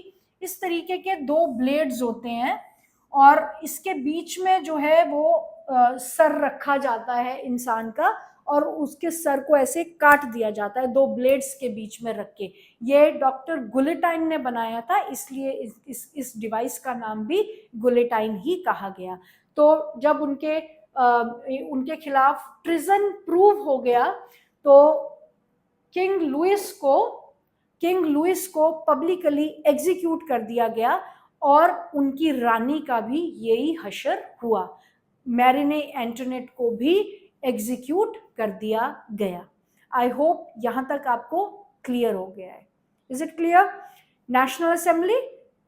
इस तरीके के दो ब्लेड्स होते हैं और इसके बीच में जो है वो सर रखा जाता है इंसान का और उसके सर को ऐसे काट दिया जाता है दो ब्लेड्स के बीच में रख के। ये डॉक्टर गुलिटाइन ने बनाया था, इसलिए इस डिवाइस का नाम भी गुलिटाइन ही कहा गया। तो जब उनके खिलाफ ट्रिजन प्रूव हो गया तो किंग लुइस को पब्लिकली एग्जीक्यूट कर दिया गया और उनकी रानी का भी यही हशर हुआ। मैरिने एंटोनेट को भी एग्जीक्यूट कर दिया गया। आई होप यहां तक आपको क्लियर हो गया है। Is it clear? National assembly,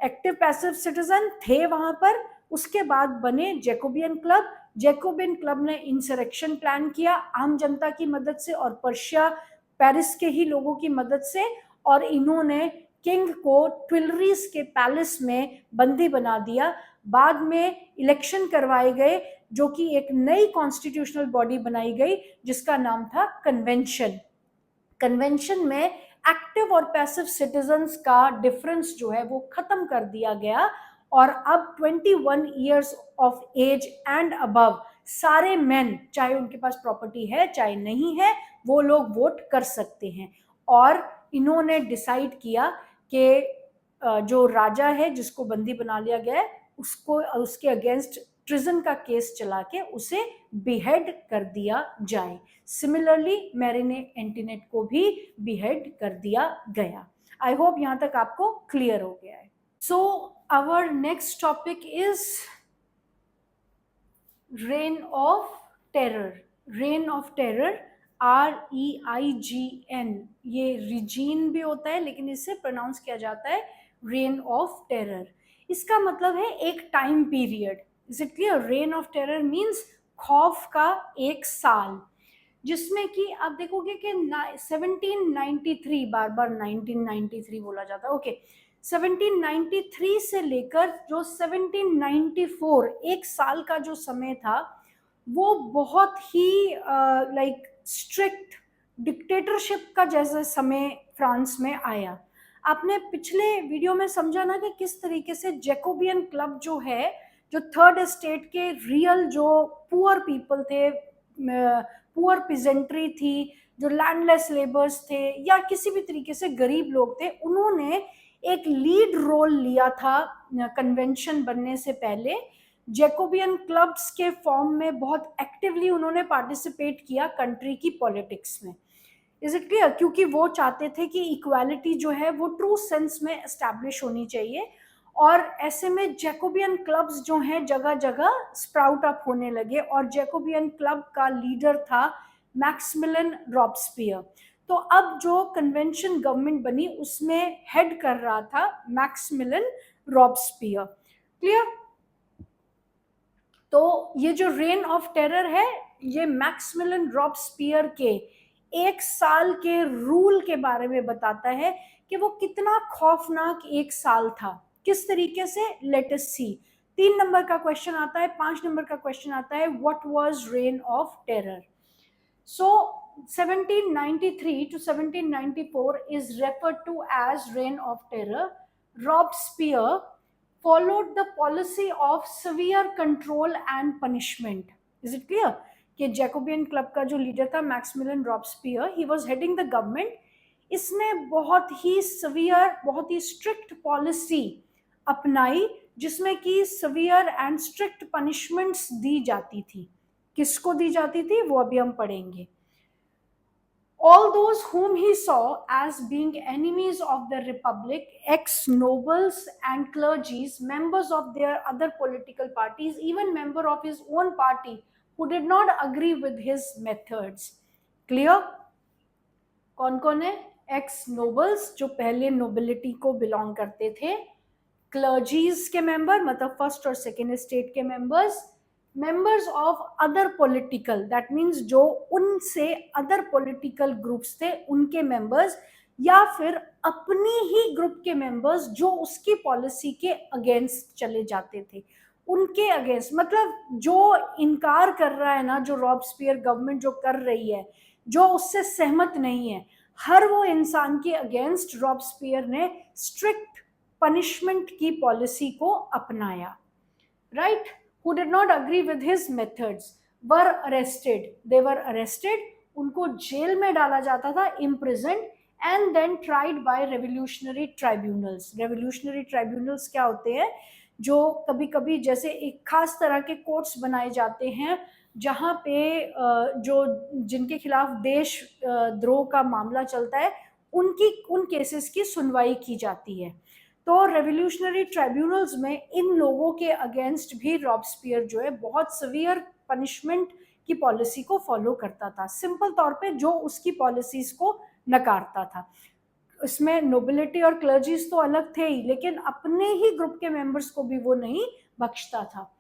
active passive citizen थे वहां पर। उसके बाद बने जैकोबियन क्लब। जैकोबियन क्लब ने इंसरेक्शन प्लान किया आम जनता की मदद से और पेरिस के ही लोगों की मदद से, और इन्होंने किंग को ट्विलरीज के पैलेस में बंदी बना दिया। बाद में इलेक्शन करवाए गए जो कि एक नई कॉन्स्टिट्यूशनल बॉडी बनाई गई जिसका नाम था कन्वेंशन। कन्वेंशन में एक्टिव और पैसिव सिटीजन्स का डिफरेंस जो है वो खत्म कर दिया गया और अब 21 years of age and above सारे मेन, चाहे उनके पास प्रॉपर्टी है चाहे नहीं है, वो लोग वोट कर सकते हैं। और इन्होंने डिसाइड किया कि जो राजा है जिसको बंदी बना लिया गया है उसको उसके अगेंस्ट ट्रिजन का केस चला के उसे बिहेड कर दिया जाए। सिमिलरली मैरिने एंटोनेट को भी बिहेड कर दिया गया। आई होप यहां तक आपको क्लियर हो गया है। So our next topic is reign of terror. Reign of terror, REIGN, ये रिजीन भी होता है लेकिन इसे प्रोनाउंस किया जाता है रेन ऑफ टेरर। इसका मतलब है एक time period. Is it clear? Rain of terror means खौफ का एक साल, जिसमें कि आप देखोगे कि 1793, बार बार 1993 बोला जाता है, ओके, 1793 से लेकर जो 1794 एक साल का जो समय था वो बहुत ही लाइक स्ट्रिक्ट डिक्टेटरशिप का जैसा समय फ्रांस में आया। आपने पिछले वीडियो में समझा ना कि किस तरीके से जैकोबियन क्लब जो है, जो थर्ड एस्टेट के रियल जो पुअर पीपल थे, पुअर पिजेंट्री थी, जो लैंडलेस लेबर्स थे या किसी भी तरीके से गरीब लोग थे, उन्होंने एक लीड रोल लिया था कन्वेंशन बनने से पहले। जैकोबियन क्लब्स के फॉर्म में बहुत एक्टिवली उन्होंने पार्टिसिपेट किया कंट्री की पॉलिटिक्स में। Is it clear? क्योंकि वो चाहते थे कि इक्वालिटी जो है वो ट्रू सेंस में एस्टैब्लिश होनी चाहिए और ऐसे में जैकोबियन क्लब्स जो हैं जगह जगह स्प्राउट अप होने लगे और जैकोबियन क्लब का लीडर था मैक्सिमिलियन रॉब्सपियर। तो अब जो कन्वेंशन गवर्नमेंट बनी उसमें हेड कर रहा था मैक्सिमिलियन रॉब्सपियर। क्लियर? तो ये जो रेन ऑफ टेरर है ये मैक्सिमिलियन रॉब्सपियर के एक साल के रूल के बारे में बताता है कि वो कितना खौफनाक एक साल था। किस तरीके से? लेट अस सी। 3 नंबर का क्वेश्चन आता है, 5 नंबर का क्वेश्चन आता है, what was rain of terror? So 1793 to 1794 is referred to as reign of terror. Robespierre followed the policy of severe control and punishment. Is it clear? कि Jacobin club का जो leader था Maximilian Robespierre, he was heading the government. इसने बहुत ही severe, बहुत ही strict policy अपनाई जिसमें कि सवियर एंड स्ट्रिक्ट पनिशमेंट्स दी जाती थी। किसको दी जाती थी वो अभी हम पढ़ेंगे। All those whom he saw as being enemies of the republic, ex-nobles and clergies, members of their other political parties, even member of his own party who did not agree with his methods. Clear? कौन कौन है? ex-nobles जो पहले nobility को belong करते थे, clergies के member मतलब first और second estate के members, members of other political, that means जो उनसे other political groups थे उनके members, या फिर अपनी ही ग्रुप के members जो उसकी पॉलिसी के अगेंस्ट चले जाते थे, उनके अगेंस्ट। मतलब जो इनकार कर रहा है ना, जो रॉब्सपियर गवर्नमेंट जो कर रही है, जो उससे सहमत नहीं है, हर वो इंसान के अगेंस्ट रॉब्सपियर ने स्ट्रिक्ट पनिशमेंट की पॉलिसी को अपनाया, right, who did not agree with his methods were arrested, they were arrested, उनको जेल में डाला जाता था, imprisoned and then tried by revolutionary tribunals. revolutionary tribunals क्या होते हैं, जो कभी कभी जैसे एक खास तरह के कोर्ट्स बनाए जाते हैं जहाँ पे जो जिनके खिलाफ देश द्रोह का मामला चलता है उन केसेस की सुनवाई की जाती है। तो रेवोल्यूशनरी ट्राइब्यूनल्स में इन लोगों के अगेंस्ट भी रॉबस्पियर जो है बहुत सिवियर पनिशमेंट की पॉलिसी को फॉलो करता था, सिंपल तौर पे जो उसकी पॉलिसीज को नकारता था। इसमें नोबिलिटी और क्लर्जीज तो अलग थे ही, लेकिन अपने ही ग्रुप के मेंबर्स को भी वो नहीं बख्शता था।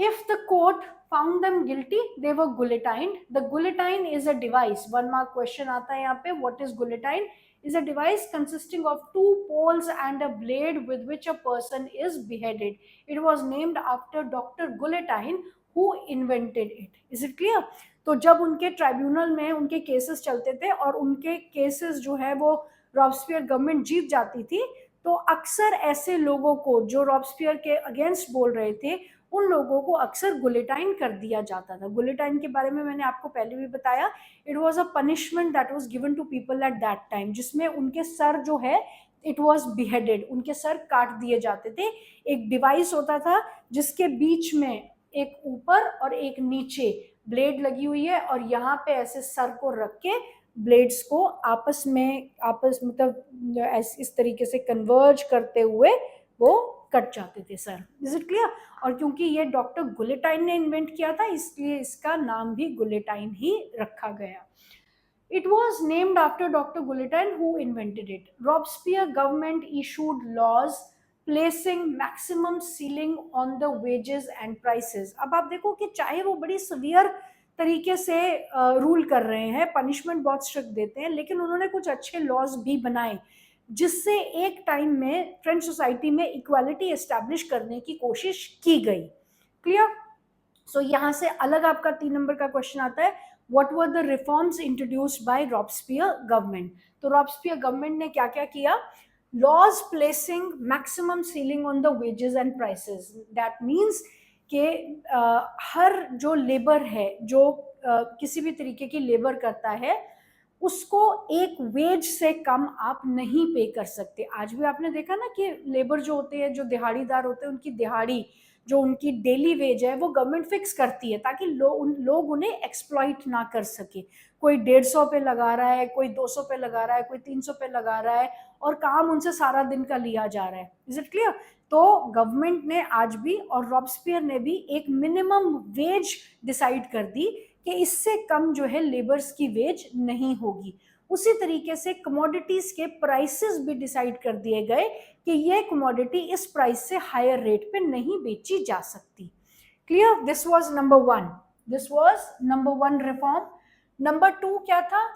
If the court found them guilty, they were guillotined. The guillotine is a device. 1 mark question आता है यहाँ पे. What is guillotine? Is a device consisting of 2 poles and a blade with which a person is beheaded. It was named after Dr. Guillotine, who invented it. Is it clear? तो जब उनके tribunal में उनके cases चलते थे और उनके cases जो है वो रॉबस्पियर गवर्नमेंट जीत जाती थी, तो अक्सर ऐसे लोगों को जो रॉबस्पियर के अगेंस्ट बोल रहे थे उन लोगों को अक्सर गुलेटाइन कर दिया जाता था। गुलेटाइन के बारे में मैंने आपको पहले भी बताया, it was a punishment that was given to people at that time, जिसमें उनके सर जो है इट वाज बिहेडेड, उनके सर काट दिए जाते थे। एक डिवाइस होता था जिसके बीच में एक ऊपर और एक नीचे ब्लेड लगी हुई है और यहाँ पे ऐसे सर को रख के ब्लेड्स को आपस मतलब इस तरीके से कन्वर्ज करते हुए वो कट जाते थे सर। Is it clear? और क्योंकि ये डॉक्टर गुलेटाइन ने इन्वेंट किया था इसलिए इसका नाम भी गुलेटाइन ही रखा गया। It was named after Dr. Guillotine, who invented it. Robespierre government issued laws placing maximum ceiling on the wages and prices. अब आप देखो कि चाहे वो बड़ी severe तरीके से रूल कर रहे हैं, पनिशमेंट बहुत स्ट्रिक्ट देते हैं, लेकिन उन्होंने कुछ अच्छे लॉज भी बनाए जिससे एक टाइम में फ्रेंच सोसाइटी में इक्वालिटी एस्टैब्लिश करने की कोशिश की गई। क्लियर? सो यहाँ से अलग आपका 3 नंबर का क्वेश्चन आता है, what were the reforms introduced by Robespierre government. तो रॉबस्पियर गवर्नमेंट ने क्या क्या किया? Laws placing maximum ceiling on the wages and prices. That means कि हर जो लेबर है, जो किसी भी तरीके की लेबर करता है, उसको एक वेज से कम आप नहीं पे कर सकते। आज भी आपने देखा ना कि लेबर जो होते हैं, जो दिहाड़ीदार होते हैं, उनकी दिहाड़ी जो उनकी डेली वेज है वो गवर्नमेंट फिक्स करती है ताकि लोग उन्हें एक्सप्लॉइट ना कर सके। कोई 150 पे लगा रहा है, कोई 200 पे लगा रहा है, कोई 300 पे लगा रहा है और काम उनसे सारा दिन का लिया जा रहा है। Is it clear? तो गवर्नमेंट ने आज भी और रॉबस्पियर ने भी एक मिनिमम वेज डिसाइड कर दी कि इससे कम जो है लेबर्स की वेज नहीं होगी। उसी तरीके से कमोडिटीज के प्राइसेस भी डिसाइड कर दिए गए कि ये कमोडिटी इस प्राइस से हायर रेट पे नहीं बेची जा सकती। Clear? This was number 1, this was number 1 reform. Number 2 क्या था?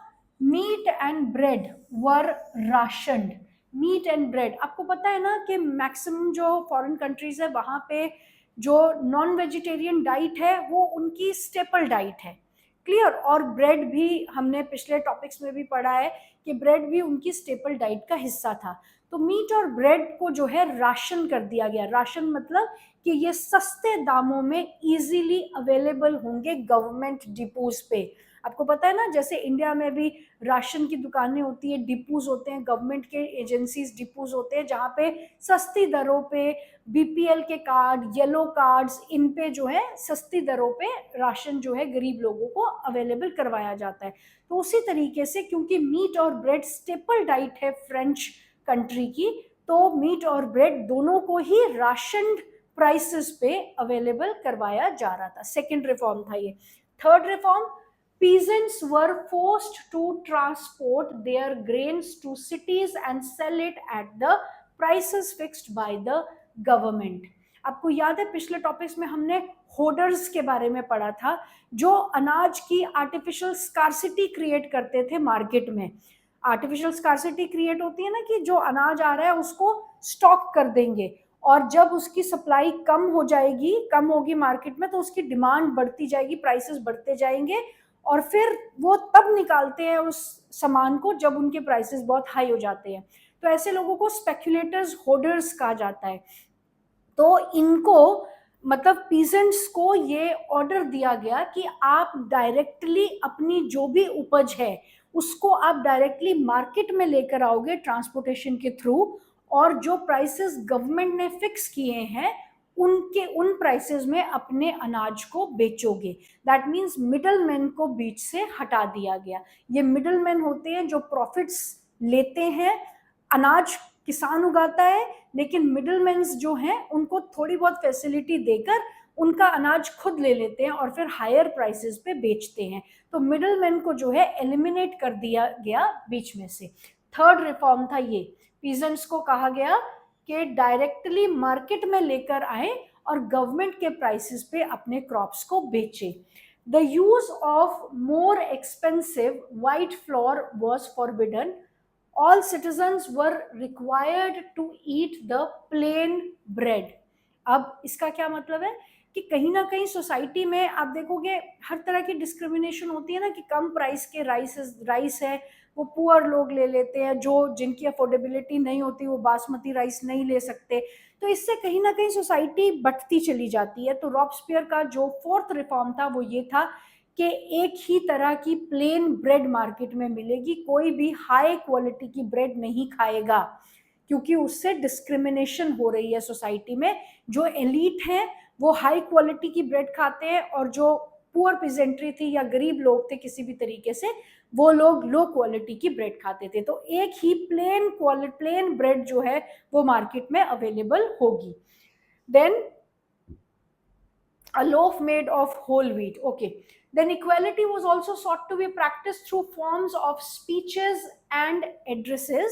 Meat and bread were rationed. Meat and bread, आपको पता है ना कि मैक्सिमम जो फॉरेन कंट्रीज है वहां पे जो नॉन वेजिटेरियन डाइट है वो उनकी स्टेपल डाइट है। क्लियर? और ब्रेड भी हमने पिछले टॉपिक्स में भी पढ़ा है कि ब्रेड भी उनकी स्टेपल डाइट का हिस्सा था। तो मीट और ब्रेड को जो है राशन कर दिया गया। राशन मतलब कि ये सस्ते दामों में इजीली अवेलेबल होंगे गवर्नमेंट डिपोज पे। आपको पता है ना, जैसे इंडिया में भी राशन की दुकानें होती है, डिपोज होते हैं, गवर्नमेंट के एजेंसीज डिपोज होते हैं जहाँ पे सस्ती दरों पे बीपीएल के कार्ड, येलो कार्ड्स, इन पे जो है सस्ती दरों पे राशन जो है गरीब लोगों को अवेलेबल करवाया जाता है। तो उसी तरीके से क्योंकि मीट और ब्रेड स्टेपल डाइट है फ्रेंच कंट्री की, तो मीट और ब्रेड दोनों को ही राशन प्राइसेस पे अवेलेबल करवाया जा रहा था। सेकेंड रिफॉर्म था ये। Third reform, peasants were forced to transport their grains to cities and sell it at the prices fixed by the government. आपको याद है पिछले टॉपिक्स में हमने होर्डर्स के बारे में पढ़ा था, जो अनाज की आर्टिफिशियल स्कार्सिटी क्रिएट करते थे मार्केट में। आर्टिफिशियल स्कार्सिटी क्रिएट होती है ना कि जो अनाज आ रहा है उसको स्टॉक कर देंगे और जब उसकी सप्लाई कम हो जाएगी, कम होगी मार्केट में, तो उसकी डिमांड बढ़ती जाएगी, प्राइसेस बढ़ते जाएंगे और फिर वो तब निकालते हैं उस सामान को जब उनके प्राइसेस बहुत हाई हो जाते हैं। तो ऐसे लोगों को स्पेक्युलेटर्स, होर्डर्स कहा जाता है। तो इनको मतलब पीजेंट्स को ये ऑर्डर दिया गया कि आप डायरेक्टली अपनी जो भी उपज है उसको आप डायरेक्टली मार्केट में लेकर आओगे ट्रांसपोर्टेशन के थ्रू, और जो प्राइसेस गवर्नमेंट ने फिक्स किए हैं उन प्राइसेस में अपने अनाज को बेचोगे। दैट मीन्स मिडल मैन को बीच से हटा दिया गया। ये मिडल मैन होते हैं जो प्रॉफिट्स लेते हैं, अनाज किसान उगाता है, लेकिन मिडलमैन जो हैं उनको थोड़ी बहुत फैसिलिटी देकर उनका अनाज खुद ले लेते हैं और फिर हायर प्राइसेस पे बेचते हैं। तो मिडलमैन को जो है एलिमिनेट कर दिया गया बीच में से। थर्ड रिफॉर्म था ये, पीजेंट्स को कहा गया कि डायरेक्टली मार्केट में लेकर आए और गवर्नमेंट के प्राइसेस पे अपने क्रॉप्स को बेचे। The use of more expensive white floor was forbidden. All citizens were required to eat the plain bread। अब इसका क्या मतलब है कि कहीं ना कहीं सोसाइटी में आप देखोगे हर तरह की डिस्क्रिमिनेशन होती है ना, कि कम प्राइस के राइस है वो पुअर लोग ले लेते हैं, जो जिनकी अफोर्डेबिलिटी नहीं होती वो बासमती राइस नहीं ले सकते। तो इससे कहीं ना कहीं सोसाइटी बढ़ती चली जाती है। तो रॉबस्पियर का जो फोर्थ रिफॉर्म था वो ये था कि एक ही तरह की प्लेन ब्रेड मार्केट में मिलेगी, कोई भी हाई क्वालिटी की ब्रेड नहीं खाएगा, क्योंकि उससे डिस्क्रिमिनेशन हो रही है सोसाइटी में। जो एलीट हैं वो हाई क्वालिटी की ब्रेड खाते हैं, और जो पुअर पिजेंट्री थी या गरीब लोग थे किसी भी तरीके से, वो लोग लो क्वालिटी की ब्रेड खाते थे। तो एक ही प्लेन ब्रेड जो है वो मार्केट में अवेलेबल होगी। Then a loaf made of whole wheat, okay। Then equality was also sought to be practiced through forms of speeches and addresses।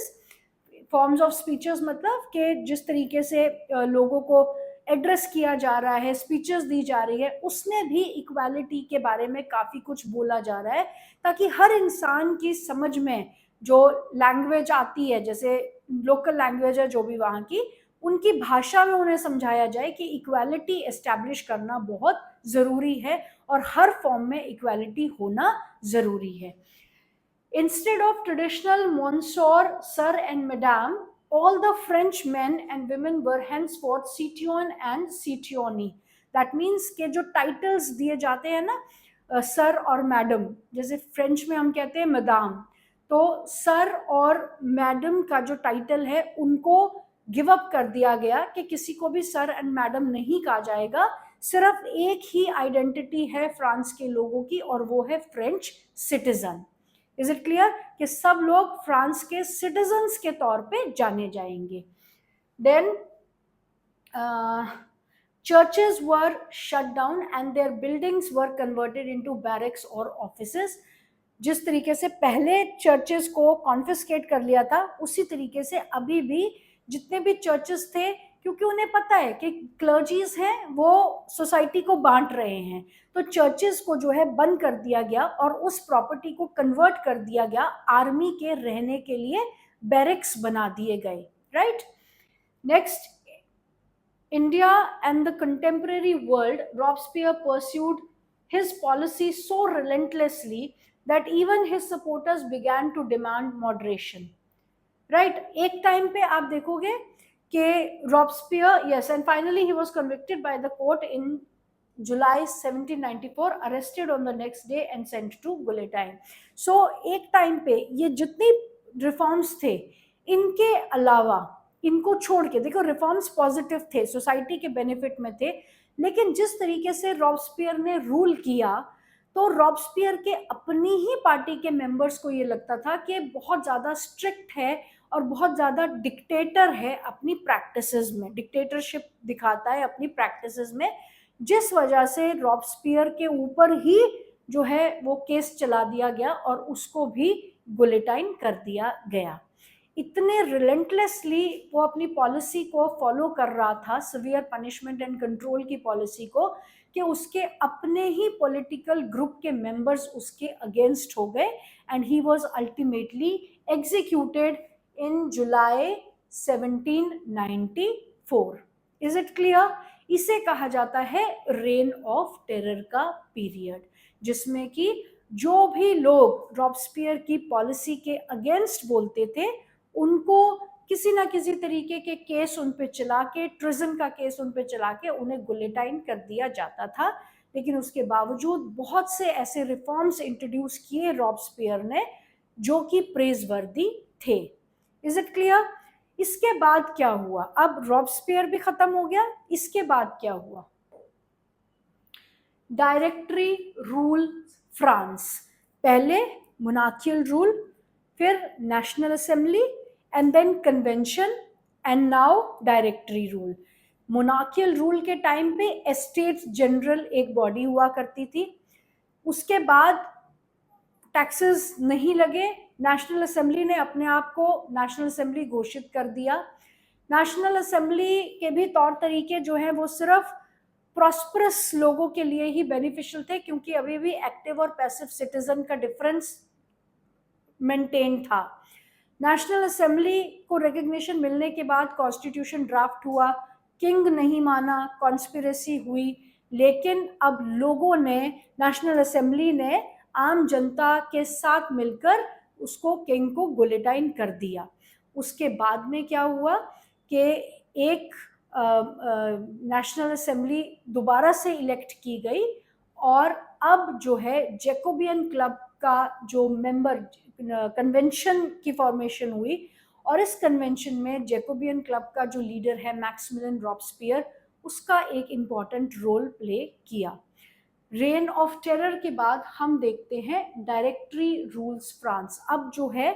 Forms of speeches मतलब कि जिस तरीके से लोगों को एड्रेस किया जा रहा है, स्पीचेस दी जा रही है, उसमें भी इक्वालिटी के बारे में काफ़ी कुछ बोला जा रहा है, ताकि हर इंसान की समझ में जो लैंग्वेज आती है, जैसे लोकल लैंग्वेज है जो भी वहाँ की, उनकी भाषा में उन्हें समझाया जाए कि इक्वालिटी एस्टैब्लिश करना बहुत ज़रूरी है और हर फॉर्म में इक्वालिटी होना ज़रूरी है। Instead of traditional monsieur, sir and madame, all the French men and women were henceforth citoyen and citoyenne। That means कि जो titles दिए जाते हैं ना सर और मैडम, जैसे फ्रेंच में हम कहते हैं मदाम, तो सर और मैडम का जो टाइटल है उनको गिव अप कर दिया गया कि किसी को भी सर एंड मैडम नहीं कहा जाएगा। सिर्फ एक ही आइडेंटिटी है फ्रांस के लोगों की, और वो है French citizen. Is it clear कि सब लोग फ्रांस के सिटीजन्स के तौर पे जाने जाएंगे। Then churches were shut down and their buildings were converted into barracks or offices। जिस तरीके से पहले चर्चेस को कॉन्फिस्केट कर लिया था, उसी तरीके से अभी भी जितने भी चर्चेस थे, क्योंकि उन्हें पता है कि क्लर्जीज हैं वो सोसाइटी को बांट रहे हैं, तो चर्चेस को जो है बंद कर दिया गया और उस प्रॉपर्टी को कन्वर्ट कर दिया गया आर्मी के रहने के लिए, बैरक्स बना दिए गए। Right. Next, India and the contemporary world, Robespierre pursued his policy so relentlessly that even his supporters began to demand moderation। Right? एक टाइम पे आप देखोगे कि Robespierre, yes, and finally he was convicted by the court in July 1794, arrested on the next day and sent to guillotine। So एक time पे ये जितनी reforms थे, इनके अलावा, इनको छोड़ के देखो, रिफॉर्म्स पॉजिटिव थे, सोसाइटी के बेनिफिट में थे, लेकिन जिस तरीके से रॉबस्पियर ने रूल किया, तो रॉबस्पियर के अपनी ही पार्टी के मेंबर्स को ये लगता था कि बहुत ज़्यादा स्ट्रिक्ट है और बहुत ज़्यादा डिक्टेटर है अपनी प्रैक्टिसेस में, डिक्टेटरशिप दिखाता है अपनी प्रैक्टिसेस में, जिस वजह से रॉबस्पियर के ऊपर ही जो है वो केस चला दिया गया और उसको भी गुलेटाइन कर दिया गया। इतने रिलेंटलेसली वो अपनी पॉलिसी को फॉलो कर रहा था, सिवियर पनिशमेंट एंड कंट्रोल की पॉलिसी को, कि उसके अपने ही पॉलिटिकल ग्रुप के मेंबर्स उसके अगेंस्ट हो गए and he was ultimately executed in July 1794। Is it clear? इसे कहा जाता है रेन ऑफ टेरर का पीरियड, जिसमें कि जो भी लोग रॉबस्पियर की पॉलिसी के अगेंस्ट बोलते थे उनको किसी ना किसी तरीके के केस उन पे चला के, ट्रिजन का केस उन पे चला के उन्हें गुलेटाइन कर दिया जाता था। लेकिन उसके बावजूद बहुत से ऐसे रिफॉर्म्स इंट्रोड्यूस किए रॉबस्पियर ने जो कि प्रेजवर्दी थे। Is it clear? इसके बाद क्या हुआ? अब रॉबस्पियर भी खत्म हो गया, इसके बाद क्या हुआ? Directory rule France. पहले मोनार्कियल रूल, फिर national assembly, and then convention, and now directory rule. Monarchial rule के टाइम पे एस्टेट्स जनरल एक बॉडी हुआ करती थी। उसके बाद टैक्सेस नहीं लगे, नेशनल असेंबली ने अपने आप को नेशनल असेंबली घोषित कर दिया। नेशनल असेंबली के भी तौर तरीके जो हैं वो सिर्फ प्रॉस्परस लोगों के लिए ही बेनिफिशियल थे, क्योंकि अभी भी एक्टिव और पैसिव सिटीजन का डिफरेंस मेंटेन था। नेशनल असेंबली को रिकग्निशन मिलने के बाद कॉन्स्टिट्यूशन ड्राफ्ट हुआ, किंग नहीं माना, कॉन्स्पिरेसी हुई, लेकिन अब लोगों ने, नेशनल असेंबली ने आम जनता के साथ मिलकर उसको, किंग को गुलेटाइन कर दिया। उसके बाद में क्या हुआ कि एक नेशनल असेंबली दोबारा से इलेक्ट की गई, और अब जो है जैकोबियन क्लब का जो मेंबर, कन्वेंशन की फॉर्मेशन हुई, और इस कन्वेंशन में जैकोबियन क्लब का जो लीडर है मैक्सिमिलियन रॉबस्पियर, उसका एक इम्पॉर्टेंट रोल प्ले किया। रेन ऑफ टेरर के बाद हम देखते हैं डायरेक्टरी रूल्स फ्रांस। अब जो है,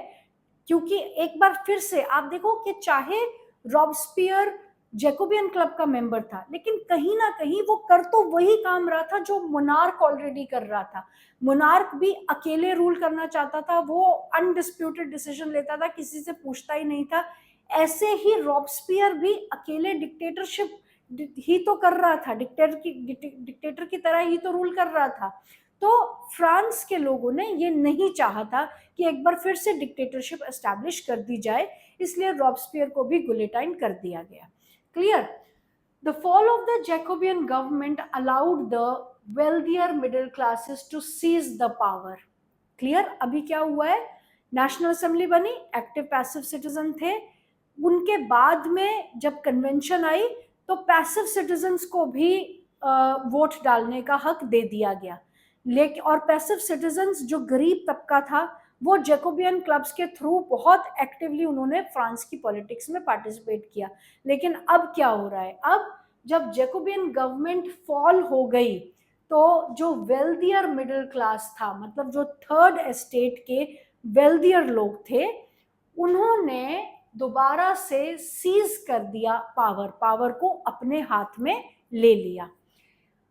क्योंकि एक बार फिर से आप देखो कि चाहे रॉबस्पियर जैकोबियन क्लब का मेंबर था, लेकिन कहीं ना कहीं वो कर तो वही काम रहा था जो मोनार्क ऑलरेडी कर रहा था। मोनार्क भी अकेले रूल करना चाहता था, वो अनडिस्प्यूटेड डिसीजन लेता था, किसी से पूछता ही नहीं था। ऐसे ही रॉबस्पियर भी अकेले डिक्टेटरशिप ही तो कर रहा था, डिक्टेटर की तरह ही तो रूल कर रहा था। तो फ्रांस के लोगों ने ये नहीं चाहा था कि एक बार फिर से डिक्टेटरशिप एस्टैब्लिश कर दी जाए, इसलिए रॉबस्पियर को भी गुलेटाइन कर दिया गया। Clear? The fall of the Jacobean government allowed the wealthier middle classes to seize the power. Clear? अभी क्या हुआ है? नेशनल असेंबली बनी, एक्टिव पैसिव सिटीजन थे। उनके बाद में जब कन्वेंशन आई तो पैसिव सिटीजन्स को भी वोट डालने का हक दे दिया गया। लेकिन और पैसिव सिटीजन्स जो गरीब तबका था, वो जैकोबियन क्लब्स के थ्रू बहुत एक्टिवली उन्होंने फ्रांस की पॉलिटिक्स में पार्टिसिपेट किया। लेकिन अब क्या हो रहा है? अब जब जैकोबियन गवर्नमेंट फॉल हो गई, तो जो वेल्दियर मिडिल क्लास था, मतलब जो थर्ड एस्टेट के वेल्दियर लोग थे, उन्होंने दोबारा से सीज कर दिया पावर को अपने हाथ में ले लिया।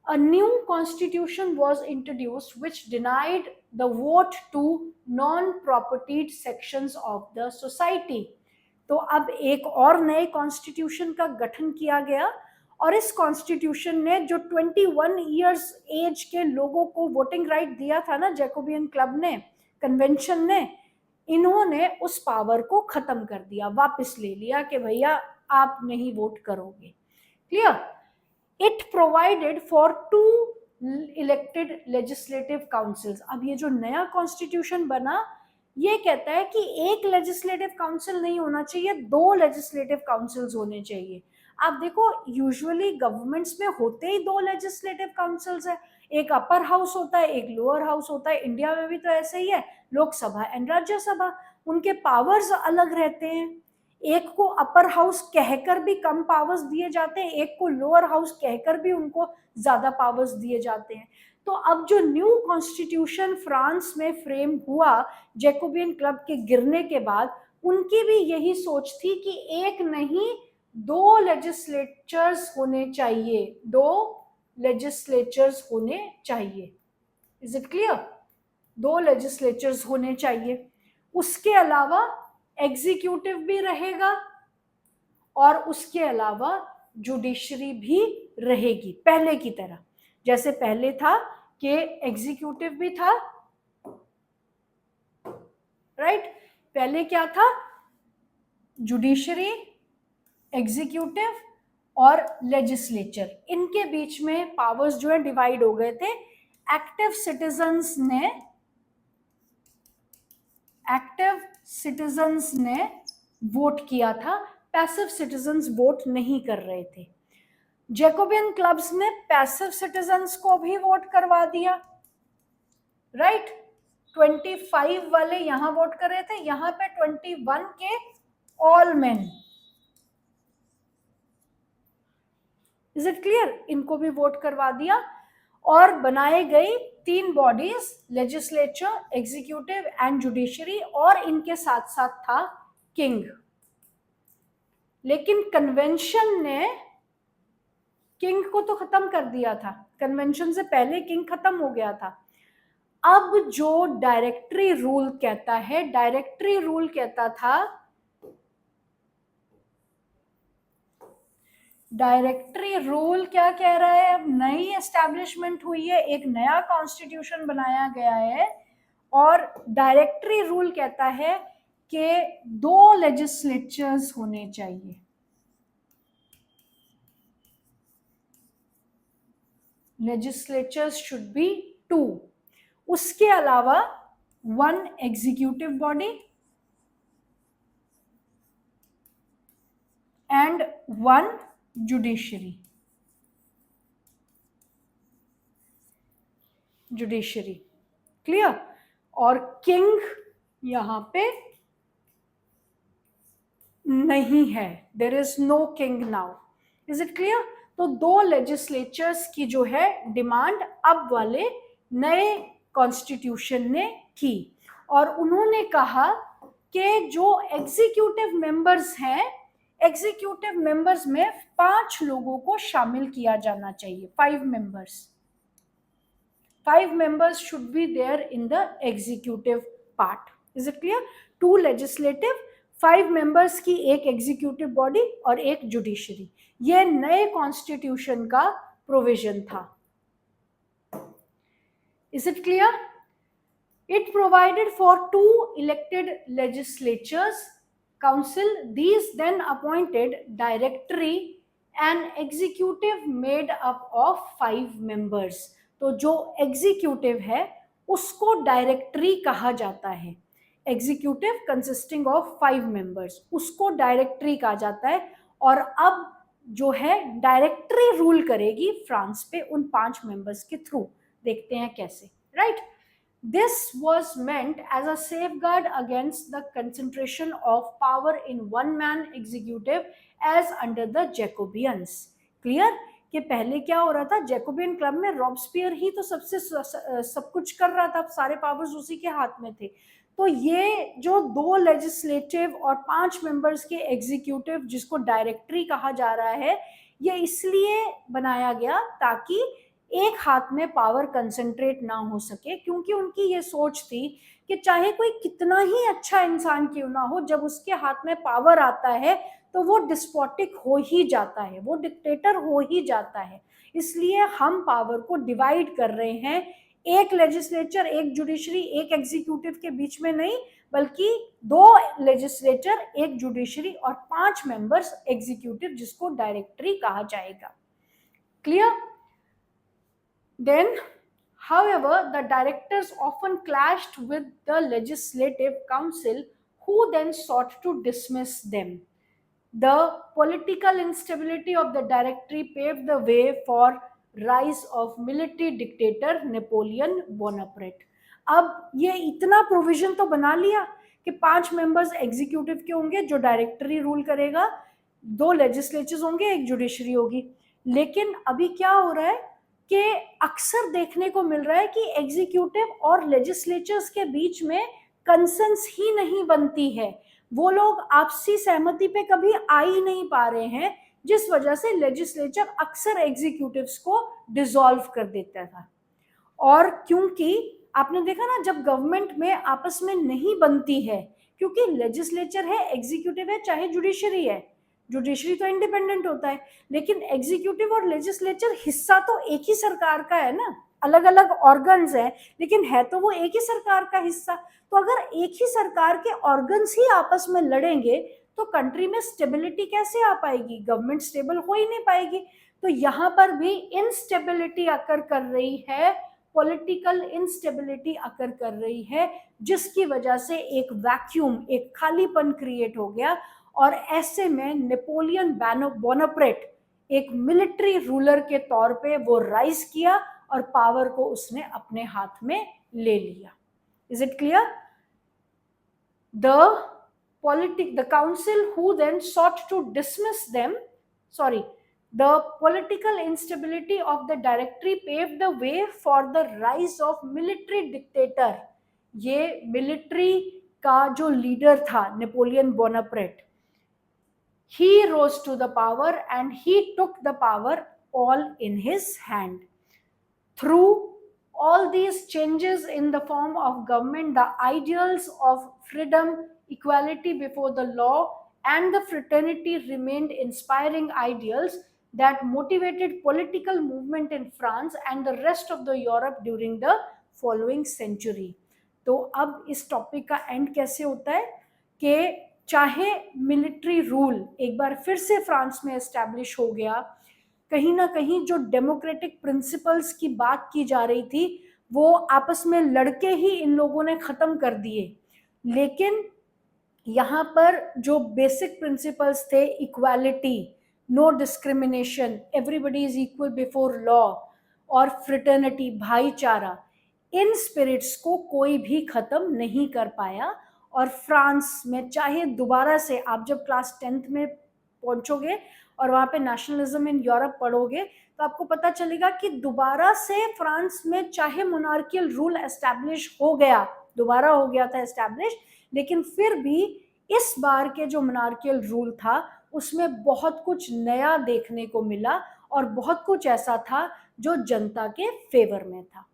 A new constitution was introduced which denied the vote to non-propertied sections of the society. तो अब एक और नए कॉन्स्टिट्यूशन का गठन किया गया, और इस कॉन्स्टिट्यूशन ने जो 21 इयर्स एज के लोगों को वोटिंग राइट दिया था ना जैकोबियन क्लब ने, कन्वेंशन ने, इन्होंने उस पावर को खत्म कर दिया, वापस ले लिया कि भैया आप नहीं वोट करोगे। Clear? It provided for 2 elected legislative councils. अब ये जो नया कॉन्स्टिट्यूशन बना, ये कहता है कि एक लेजिस्लेटिव काउंसिल नहीं होना चाहिए, 2 लेजिस्लेटिव काउंसिल्स होने चाहिए। आप देखो, यूजुअली गवर्नमेंट्स में होते ही 2 लेजिस्लेटिव काउंसिल्स है, एक अपर हाउस होता है, एक लोअर हाउस होता है। इंडिया में भी तो ऐसे ही है, लोकसभा एंड राज्यसभा, उनके पावर्स अलग रहते हैं। एक को अपर हाउस कहकर भी कम पावर्स दिए जाते हैं, एक को लोअर हाउस कहकर भी उनको ज्यादा पावर्स दिए जाते हैं। तो अब जो न्यू कॉन्स्टिट्यूशन फ्रांस में फ्रेम हुआ जैकोबियन क्लब के गिरने के बाद, उनकी भी यही सोच थी कि एक नहीं 2 लेजिस्लेचर्स होने चाहिए, 2 लेजिस्लेचर्स होने चाहिए। Is it clear? 2 लेजिस्लेचर्स होने चाहिए। उसके अलावा एग्जीक्यूटिव भी रहेगा, और उसके अलावा जुडिशरी भी रहेगी, पहले की तरह। जैसे पहले था कि एग्जीक्यूटिव भी था, राइट? पहले क्या था? जुडिशरी, एग्जीक्यूटिव और लेजिस्लेचर, इनके बीच में पावर्स जो है डिवाइड हो गए थे। एक्टिव सिटीजन्स ने वोट किया था, पैसिव सिटीजन्स वोट नहीं कर रहे थे। जैकोबियन क्लब्स ने पैसिव सिटीजन्स को भी वोट करवा दिया, राइट। 25 वाले यहां वोट कर रहे थे, यहां पे 21 के all main. Is it clear? इनको भी वोट करवा दिया और बनाए गई 3 bodies, legislature, executive and judiciary, और इनके साथ साथ था किंग। लेकिन कन्वेंशन ने किंग को तो खत्म कर दिया था, कन्वेंशन से पहले किंग खत्म हो गया था। अब जो डायरेक्टरी रूल कहता है, डायरेक्टरी रूल कहता था, डायरेक्टरी रूल क्या कह रहा है? अब नई एस्टैब्लिशमेंट हुई है, एक नया कॉन्स्टिट्यूशन बनाया गया है, और डायरेक्टरी रूल कहता है कि 2 लेजिस्लेचर्स होने चाहिए। Legislatures should be 2। उसके अलावा 1 executive body and 1 judiciary. Judiciary clear? और किंग यहां पे नहीं है, there is no king now. Is it clear? तो 2 लेजिस्लेचर्स की जो है डिमांड अब वाले नए कॉन्स्टिट्यूशन ने की, और उन्होंने कहा कि जो एग्जीक्यूटिव मेंबर्स हैं, एग्जीक्यूटिव मेंबर्स में 5 लोगों को शामिल किया जाना चाहिए, 5 members. 5 members should be there in the executive part. Is it clear? 2 legislative, 5 members की एक executive body और एक judiciary। ये नए कॉन्स्टिट्यूशन का प्रोविजन था। Is it clear? It provided for 2 elected legislatures council. These then appointed directory and executive made up of 5 members. तो जो एग्जीक्यूटिव है उसको डायरेक्टरी कहा जाता है। एग्जीक्यूटिव कंसिस्टिंग ऑफ 5 मेंबर्स, उसको डायरेक्टरी कहा जाता है। और अब जो है डायरेक्टरी रूल करेगी फ्रांस पे उन 5 मेंबर्स के थ्रू। देखते हैं कैसे, right. This was meant as a safeguard against the concentration of power in one man executive as under the Jacobians. Clear? कि पहले क्या हो रहा था, जैकोबियन क्लब में रॉबस्पियर ही तो सबसे सब कुछ कर रहा था, सारे पावर्स उसी के हाथ में थे। तो ये जो 2 लेजिस्लेटिव और 5 मेंबर्स के एग्जीक्यूटिव, जिसको डायरेक्टरी कहा जा रहा है, ये इसलिए बनाया गया ताकि एक हाथ में पावर कंसंट्रेट ना हो सके, क्योंकि उनकी ये सोच थी कि चाहे कोई कितना ही अच्छा इंसान क्यों ना हो, जब उसके हाथ में पावर आता है तो वो डिस्पोटिक हो ही जाता है, वो डिक्टेटर हो ही जाता है। इसलिए हम पावर को डिवाइड कर रहे हैं, एक लेजिस्लेचर, एक जुडिशरी, एक एग्जीक्यूटिव के बीच में नहीं, बल्कि 2 लेजिस्लेचर, एक जुडिशरी और 5 मेंबर्स एग्जीक्यूटिव, जिसको डायरेक्टरी कहा जाएगा। Clear? Then, however, the directors often clashed with the legislative council, who then sought to dismiss them. The political instability of the directory paved the way for rise of military dictator Napoleon Bonaparte. अब ये इतना provision तो बना लिया कि 5 members executive के होंगे जो डायरेक्टरी रूल करेगा, 2 लेजिस्लेचर्स होंगे, एक जुडिशरी होगी। लेकिन अभी क्या हो रहा है कि अक्सर देखने को मिल रहा है कि एग्जीक्यूटिव और लेजिस्लेचर्स के बीच में कंसेंस ही नहीं बनती है, वो लोग आपसी सहमति पे कभी आ ही नहीं पा रहे हैं, जिस वजह से लेजिस्लेचर अक्सर एग्जीक्यूटिव्स को डिसॉल्व कर देता था। और क्योंकि आपने देखा ना, जब गवर्नमेंट में आपस में नहीं बनती है, क्योंकि लेजिस्लेचर है, एग्जीक्यूटिव है, चाहे जुडिशरी है, जुडिशरी तो इंडिपेंडेंट होता है, लेकिन एग्जीक्यूटिव और लेजिस्लेचर हिस्सा तो एक ही सरकार का है ना, अलग अलग ऑर्गन्स है, लेकिन है तो वो एक ही सरकार का हिस्सा। तो अगर एक ही सरकार के ऑर्गन्स ही आपस में लड़ेंगे तो कंट्री में स्टेबिलिटी कैसे आ पाएगी, गवर्नमेंट स्टेबल हो ही नहीं पाएगी। तो यहाँ पर भी इनस्टेबिलिटी आकर कर रही है पॉलिटिकल इंस्टेबिलिटी अकर कर रही है, जिसकी वजह से एक वैक्यूम, एक खालीपन क्रिएट हो गया। और ऐसे में नेपोलियन बोनापार्ट एक मिलिट्री रूलर के तौर पे वो राइज किया और पावर को उसने अपने हाथ में ले लिया। Is it clear? The council who then sought to dismiss them, sorry, the political instability of the directory paved the way for the rise of military dictator. ये मिलिट्री का जो लीडर था Napoleon Bonaparte, he rose to the power and he took the power all in his hand. Through all these changes in the form of government, the ideals of freedom, equality before the law, and the fraternity remained inspiring ideals that motivated political movement in France and the rest of the Europe during the following century. तो अब इस topic का and कैसे होता है कि चाहे military rule एक बार फिर से फ्रांस में एस्टैब्लिश हो गया, कहीं ना कहीं जो डेमोक्रेटिक प्रिंसिपल्स की बात की जा रही थी वो आपस में लड़के ही इन लोगों ने खत्म कर दिए, लेकिन यहाँ पर जो बेसिक प्रिंसिपल्स थे, equality, no discrimination, everybody is equal before law, और फ्रेटर्निटी, भाईचारा, इन स्पिरिट्स को कोई भी खत्म नहीं कर पाया। और फ्रांस में चाहे दोबारा से आप जब क्लास 10th में पहुंचोगे और वहाँ पे नेशनलिज्म इन यूरोप पढ़ोगे तो आपको पता चलेगा कि दोबारा से फ्रांस में चाहे मोनार्कियल रूल एस्टैब्लिश हो गया, दोबारा हो गया था एस्टैब्लिश, लेकिन फिर भी इस बार के जो मोनार्कियल रूल था उसमें बहुत कुछ नया देखने को मिला और बहुत कुछ ऐसा था जो जनता के फेवर में था।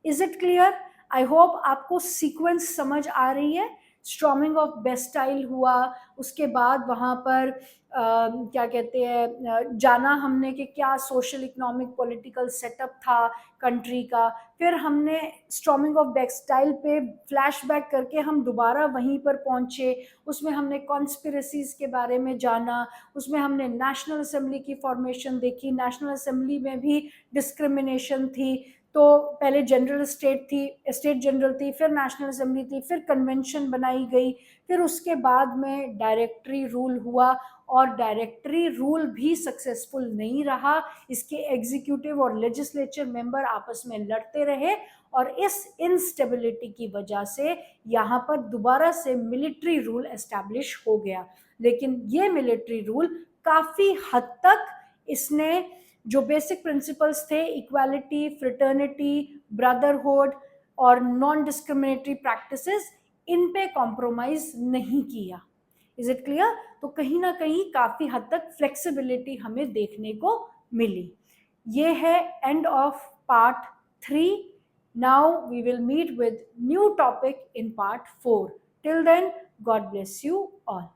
Is it clear? I hope आपको सीक्वेंस समझ आ रही है। स्टॉर्मिंग ऑफ बेस्टाइल हुआ, उसके बाद वहाँ पर क्या कहते हैं जाना हमने कि क्या सोशल इकोनॉमिक पॉलिटिकल सेटअप था कंट्री का, फिर हमने स्टॉर्मिंग ऑफ बेस्टाइल पे फ्लैशबैक करके हम दोबारा वहीं पर पहुँचे, उसमें हमने कॉन्स्पिरेसीज के बारे में जाना, उसमें हमने नेशनल असेंबली की फॉर्मेशन देखी, नेशनल असेंबली में भी डिस्क्रिमिनेशन थी, तो पहले जनरल स्टेट थी, स्टेट जनरल थी, फिर नेशनल असेंबली थी, फिर कन्वेंशन बनाई गई, फिर उसके बाद में डायरेक्टरी रूल हुआ और डायरेक्टरी रूल भी सक्सेसफुल नहीं रहा, इसके एग्जीक्यूटिव और लेजिस्लेचर मेंबर आपस में लड़ते रहे और इस इनस्टेबिलिटी की वजह से यहाँ पर दोबारा से मिलिट्री रूल एस्टैब्लिश हो गया। लेकिन ये मिलिट्री रूल काफ़ी हद तक इसने जो बेसिक प्रिंसिपल्स थे, इक्वालिटी, फ्रेटर्निटी, ब्रदरहुड और नॉन डिस्क्रिमिनेटरी प्रैक्टिसेस, इन पे कॉम्प्रोमाइज नहीं किया। Is it clear? तो कहीं ना कहीं काफ़ी हद तक फ्लेक्सिबिलिटी हमें देखने को मिली। ये है end of part 3। Now we will meet with new topic in part 4। Till then, God bless you all.